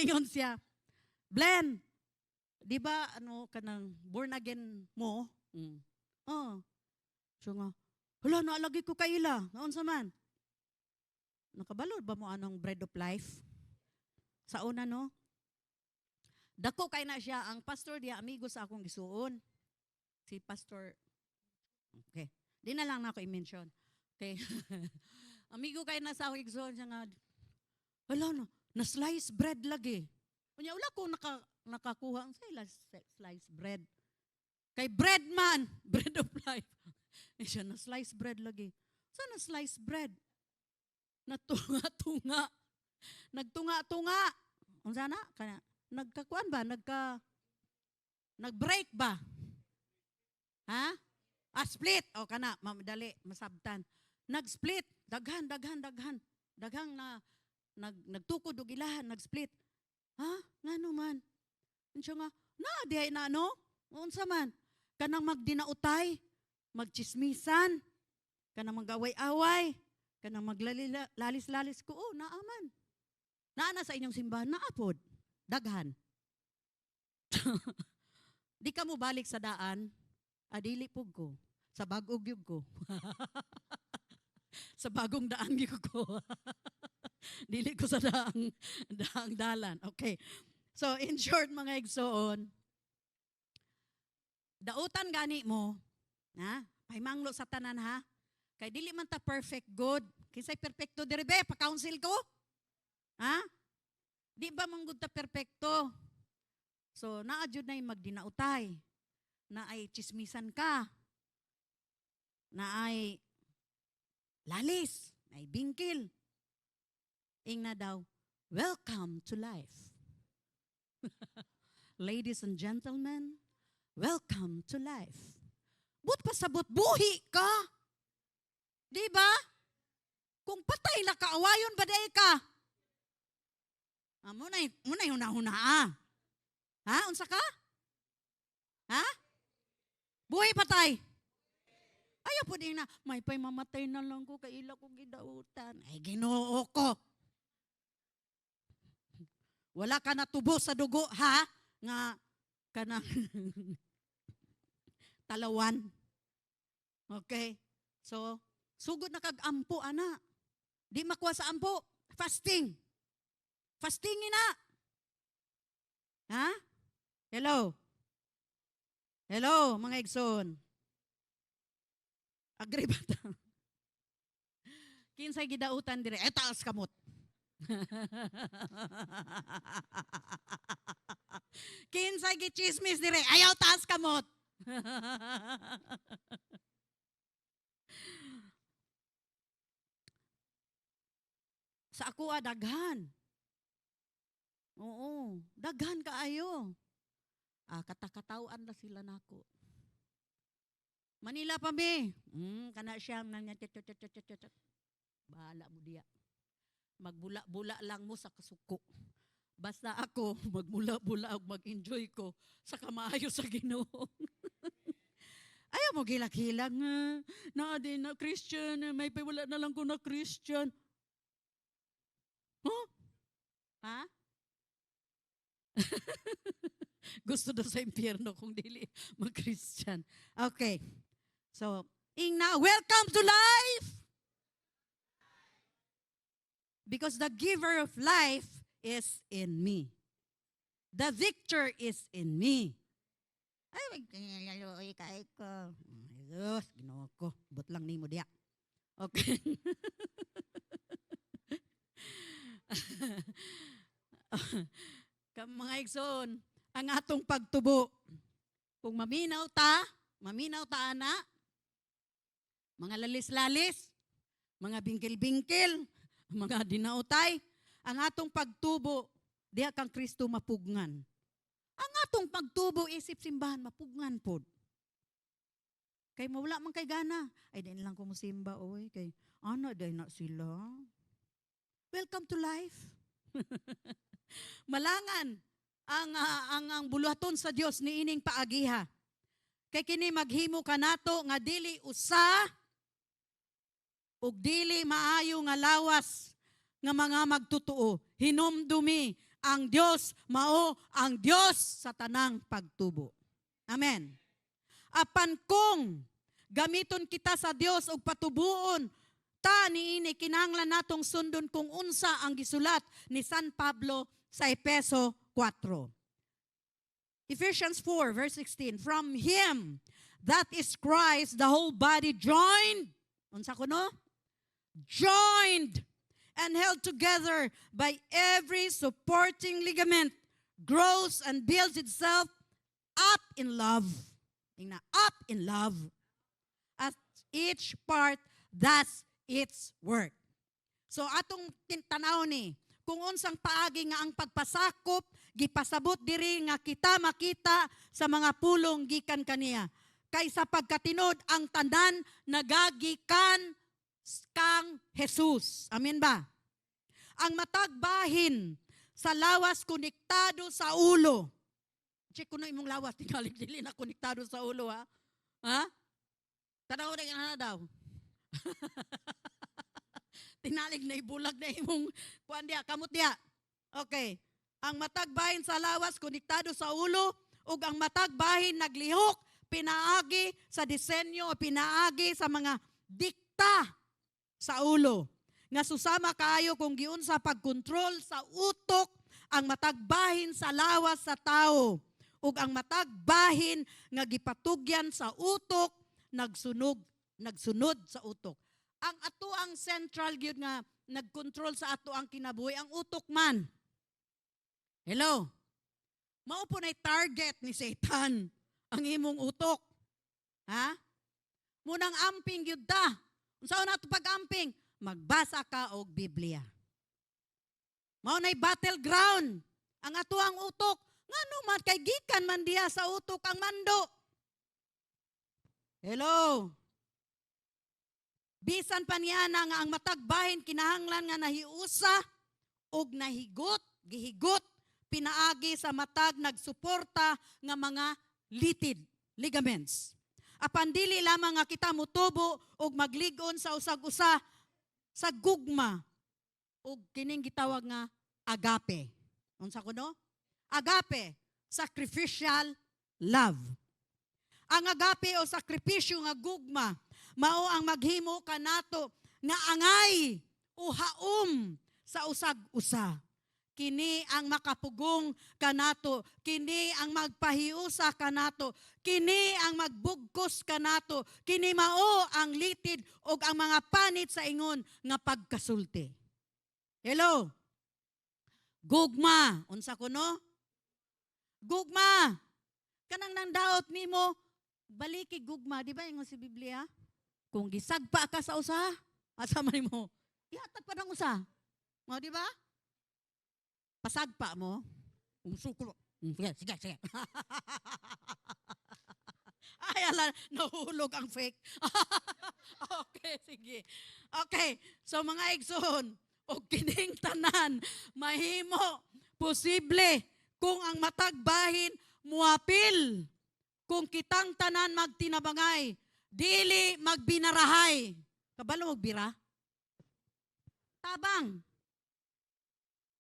[SPEAKER 1] Ingon siya. Blend. Di ba, kanang born again mo? So nga, hala, naalagi ko kaila. Naon sa man? Nakabalod ba mo anong bread of life? Sa una, no? Dako kay na siya. Ang pastor diya, amigo sa akong gisuon. Si pastor, okay. Di na lang na ako i-mention. Okay. Amigo kay na sa akong gisuon siya nga, hala, no, na-slice bread lagi. Kunya, wala ko nakakuha ang slice bread. Kay bread man, bread of life. Siya na slice bread lagi. Saan na slice bread? Natunga-tunga. Nagtunga-tunga. Ang sana? Nagkakuan ba? Nag-break ba? Ha? Split. O kana, madali, masabtan. Nag-split. Daghan. Daghang na, nagtukod og ilahan, nag-split. Ha? Nga naman. Siya nga, dihay na ano? Unsa man? Kanang magdinautay, magchismisan, kanang mag-away-away, kanang maglalis-lalis ko, naaman. Naana sa inyong simbahan, naapod, daghan. Di ka mo balik sa daan, adili pug ko, sa bagong yug ko. Sa bagong daan yug ko. Dili ko sa daang dalan. Okay. So, in short, mga igsoon, dautan gani mo, pahimanglo sa tanan ha, kay dili man ta perfect good, kinsay perfecto diri be, pa-counsel ko? Ha? Di ba man gud ta perfecto? So, naa jud na magdinautay, na ay chismisan ka, na ay lalis, na ay bingkil. Ing na daw, welcome to life. Ladies and gentlemen, welcome to life. But pasabot buhi ka. Di ba? Kung patay na kaawayon ba day ka? Muna huna-huna Ha? Unsa ka? Ha? Buhi patay. Ayaw po din na, may pa'y mamatay na lang ko, kaila ko gidautan. Ay, Ginoo ko. Wala ka natubo sa dugo, ha? Nga, kanang talawan. Okay? So, sugod na kag-ampo, ana. Di makuha sa ampo. Fasting. Fastingin na. Ha? Hello? Hello, mga igsoon. Agree ba ta? Kinsay gidautan dire, taas kamot. Kinsay gichismis dire, ayaw taas kamot. Sa ako daghan. Oo, daghan kaayo. Katakatawaan na sila nako. Manila pa me. Kana siya bahala mo diya. Magbula-bula lang mo sa kasuko. Basta ako, magmula-bula ug mag-enjoy ko sa kamaayo sa Ginoo. Ayaw mo gilak-hilang na din na Christian, may wala na lang ko na Christian. Huh? Ha? Gusto daw sa impyerno kung dili mag-Christian. Okay. So, Ingna, welcome to life! Because the giver of life is in me. The victor is in me. Ay, magkayaloy kay ko. Diyos, ginawa ko. But lang ni mo diya. Okay. Mga igsoon, ang atong pagtubo. Kung maminaw ta ana, mga lalis-lalis, mga bingkil-bingkil, mga dinautay, ang atong pagtubo, diha kang Kristo mapugngan. Ang atong pagtubo, isip simbahan, mapugngan pod. Kay mawala man kay gana. Ay, din lang ko musimba, oy. Kay, day na sila. Welcome to life. Malangan ang buluhaton sa Dios ni ining paagiha. Kay kini maghimo kanato nga dili usa ug dili maayo nga lawas nga mga magtutuo. Hinumdumi ang Dios mao ang Dios sa tanang pagtubo. Amen. Apan kung gamiton kita sa Dios og patubuon, ta niini kinahanglan natong sundon kung unsa ang gisulat ni San Pablo sa Efeso 4. Ephesians 4 verse 16, from Him, that is Christ, the whole body joined, unsa kuno? Joined and held together by every supporting ligament, grows and builds itself up in love. Up in love. As each part does its work. So atong tanaw ni, kung unsang paagi nga ang pagpasakop, gipasabot diri nga kita makita sa mga pulong gikan kaniya. Kaysa pagkatinod ang tanan nagagikan kang Jesus. Amen ba? Ang matagbahin sa lawas konektado sa ulo. Check ko na imong lawas, tingalig dili na konektado sa ulo, ha? Ha? Tanaw na daw. Tinalig na ibulag na imong kuan diya, kamot diya. Okay. Ang matagbahin sa lawas konektado sa ulo ug ang matagbahin naglihok pinaagi sa disenyo o pinaagi sa mga dikta sa ulo. Nga susama kaayo kung giunsa pagkontrol sa utok ang matagbahin sa lawas sa tao ug ang matagbahin nga gipatugyan sa utok nagsunod sa utok. Ang atoang central gyud nga nagkontrol sa atoang kinabuhi ang utok man. Hello. Mao po na'y target ni Satan ang imong utok. Ha? Munang amping gyud ta. Unsa na to pag-amping? Magbasa ka og Biblia. Mao na'y battleground ang atoang utok. Ngano man kay gikan man diha sa utok ang mando. Hello. Bisan pa niya na nga ang matagbahin kinahanglan nga nahiusa og gihigot, pinaagi sa matag nagsuporta nga mga ligaments. Apan dili lamang nga kita mutubo og maglig-on sa usag-usa sa gugma og kining gitawag nga agape. Unsa kuno? Agape, sacrificial love. Ang agape o sakripisyo nga gugma mao ang maghimo kanato nga angay o haom sa usag-usa. Kini ang makapugong kanato, kini ang magpahiusa kanato, kini ang magbugkos kanato, kini mao ang litid og ang mga panit sa ingon nga pagkasulti. Hello. Gugma, unsa kuno? Gugma. Kanang nandaot nimo baliki gugma, di ba ingon si Biblia? Kung gisagpa ka sa usa, asa man mo? Ihatag pa ng usa. O, di ba? Pasagpa mo. Kung suko. Sige, sige, sige. Ay, ala, nahulog ang fake. Okay, sige. Okay, so mga igsoon, o kining tanan, mahimo, posible, kung ang matag bahin, muapil, kung kitang tanan magtinabangay, dili magbinarahay. Kabalo magbira? Tabang.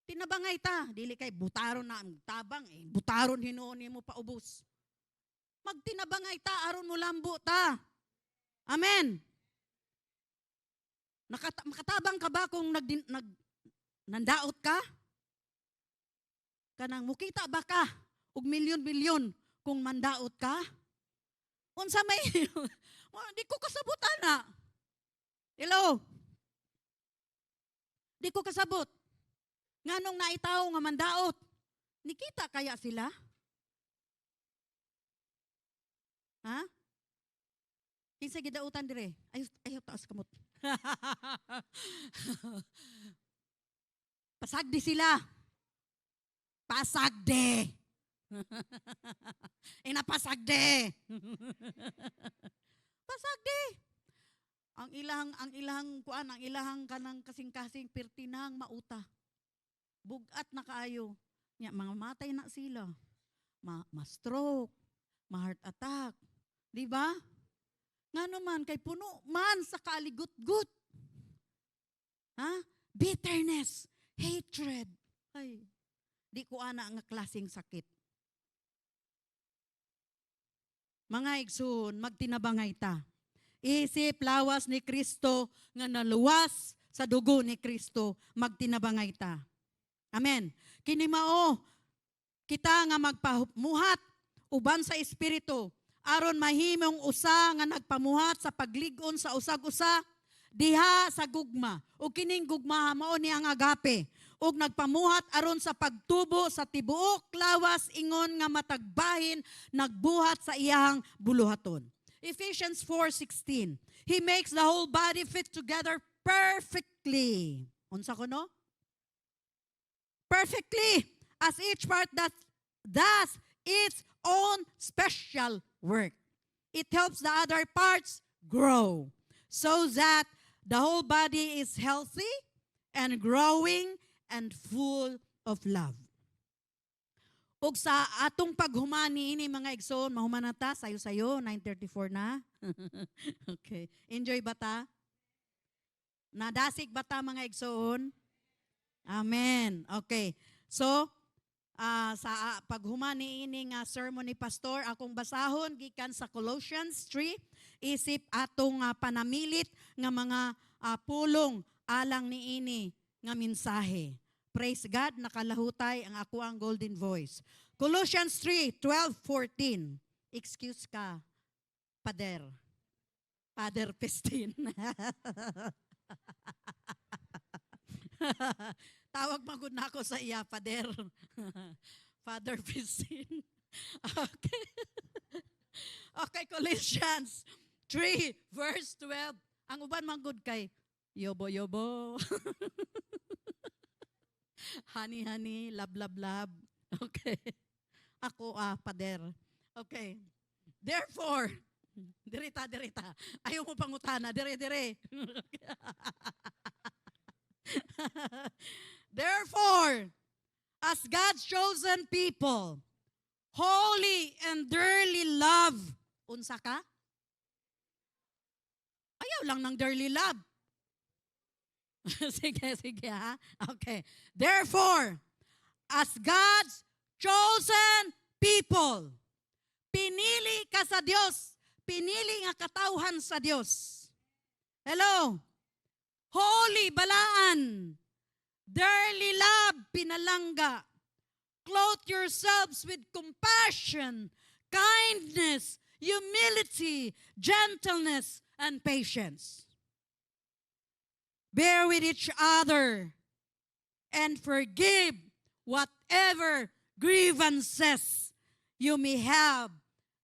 [SPEAKER 1] Tinabangay ta, dili kay butaron na ang tabang, butaron hinuon mo paubos. Magtinabangay ta, aron mo lambo ta. Amen. Makatabang ka ba kung nandaot ka? Kanang mukita ba ka? Og milyon-milyon kung mandaot ka? Unsa may, di ko kasabutan na. Hello? Di ko kasabot. Nganong naitaw nga mandaot? Nikita kaya sila? Ha? Kinsa gidautan dire? Ayaw taas kamot. Pasagdi sila. Pasagde. Pasagde. Pasagde. Ang ilahang kanang kasing-kasing pertinang mauta. Bugat na kaayo. Nya mga matay na sila. Ma-stroke, ma-heart attack. Di ba? Nga naman, kay puno man sa kaaligut-gut. Ha? Bitterness, hatred. Ay, di ko ana nga klaseng sakit. Mga igsoon, magtinabangay ta. Isip lawas ni Kristo nga naluwas sa dugo ni Kristo, magtinabangay ta. Amen. Kini mao kita nga magpamuhat uban sa espiritu aron mahimong usa nga nagpamuhat sa paglig-on sa usag-usa diha sa gugma. Ug kining gugma mao ni ang agape. Ug nagpamuhat aron sa pagtubo sa tibuok lawas ingon nga matagbahin nagbuhat sa iyang buluhaton. Ephesians 4:16. He makes the whole body fit together perfectly. Unsa ko no? Perfectly, as each part that does its own special work. It helps the other parts grow so that the whole body is healthy and growing and full of love. Ug sa atong paghumani ini mga igsoon, mahuman na ta, sayo-sayo, 9:34 na. Okay. Enjoy ba ta? Nadasig ba ta mga igsoon? Amen. Okay. So, sa paghumani ini nga sermon ni Pastor, akong basahon gikan sa Colossians 3, isip atong panamilit nga mga pulong alang niini nga mensahe. Praise God, nakalahutay ang ako ang golden voice. Colossians 3:12-14. Excuse ka, Pader. Pader Pestin. Tawag magud na ako sa iya, Pader. Father Pestin. Okay. Okay, Colossians 3:12. Ang uban magud kay yobo-yobo. Honey, love, love, love. Okay. Ako, Pader. Okay. Therefore, dirita. Ayaw mo pangutana, dire. Therefore, as God's chosen people, holy and dearly loved, unsa ka? Ayaw lang ng dearly love. Sige ha. Okay. Therefore, as God's chosen people, pinili ka sa Dios, pinili nga katawhan sa Dios. Hello? Holy, balaan. Dearly love, pinalangga. Clothe yourselves with compassion, kindness, humility, gentleness, and patience. Bear with each other and forgive whatever grievances you may have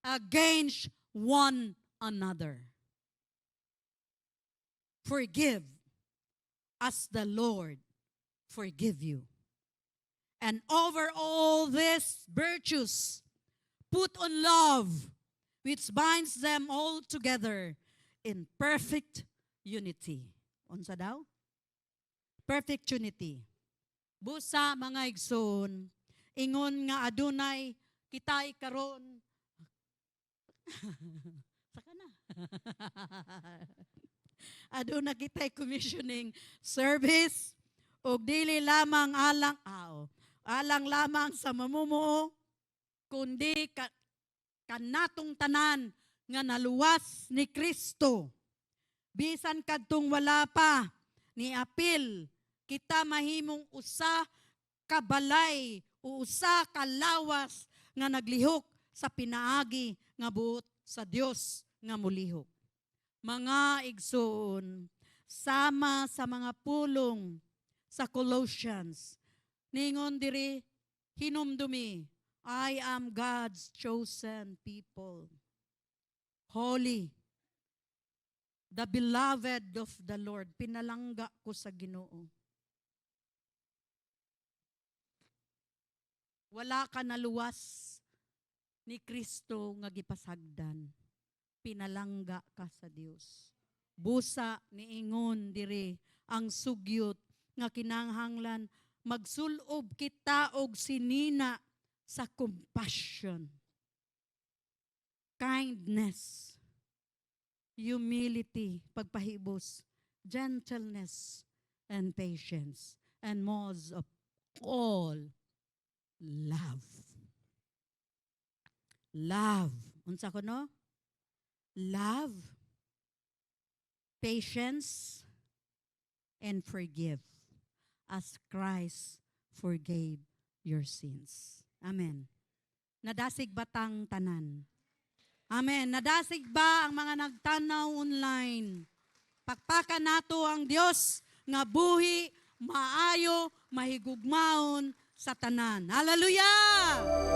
[SPEAKER 1] against one another. Forgive as the Lord forgive you. And over all these virtues, put on love, which binds them all together in perfect unity. Unsa daw? Perfect unity. Busa mga igsoon, ingon nga adunay kitay karon. Saka na. Aduna kitay commissioning service ug dili lamang alang lamang sa mamumuo kundi kanatong tanan nga naluwas ni Kristo. Bisan kadtong wala pa ni apil, kita mahimong usa ka balay o usa ka lawas nga naglihok sa pinaagi nga buot sa Dios nga mulihok. Mga igsoon, sama sa mga pulong sa Colossians, ningon diri hinumdumi, I am God's chosen people, holy, the beloved of the Lord. Pinalangga ko sa Ginoo. Wala ka naluwas ni Kristo nga gipasagdan. Pinalangga ka sa Dios. Busa niingon diri ang sugyot nga kinahanglan magsulob kita og sinina sa compassion, kindness, humility, pagpahibos, gentleness, and patience, and most of all, love. Love. Unsa ko no? Love, patience, and forgive as Christ forgave your sins. Amen. Nadasig batang tanan. Amen. Nadasig ba ang mga nagtanaw online? Pakpakan nato ang Dios nga buhi, maayo, mahigugmaon sa tanan. Hallelujah!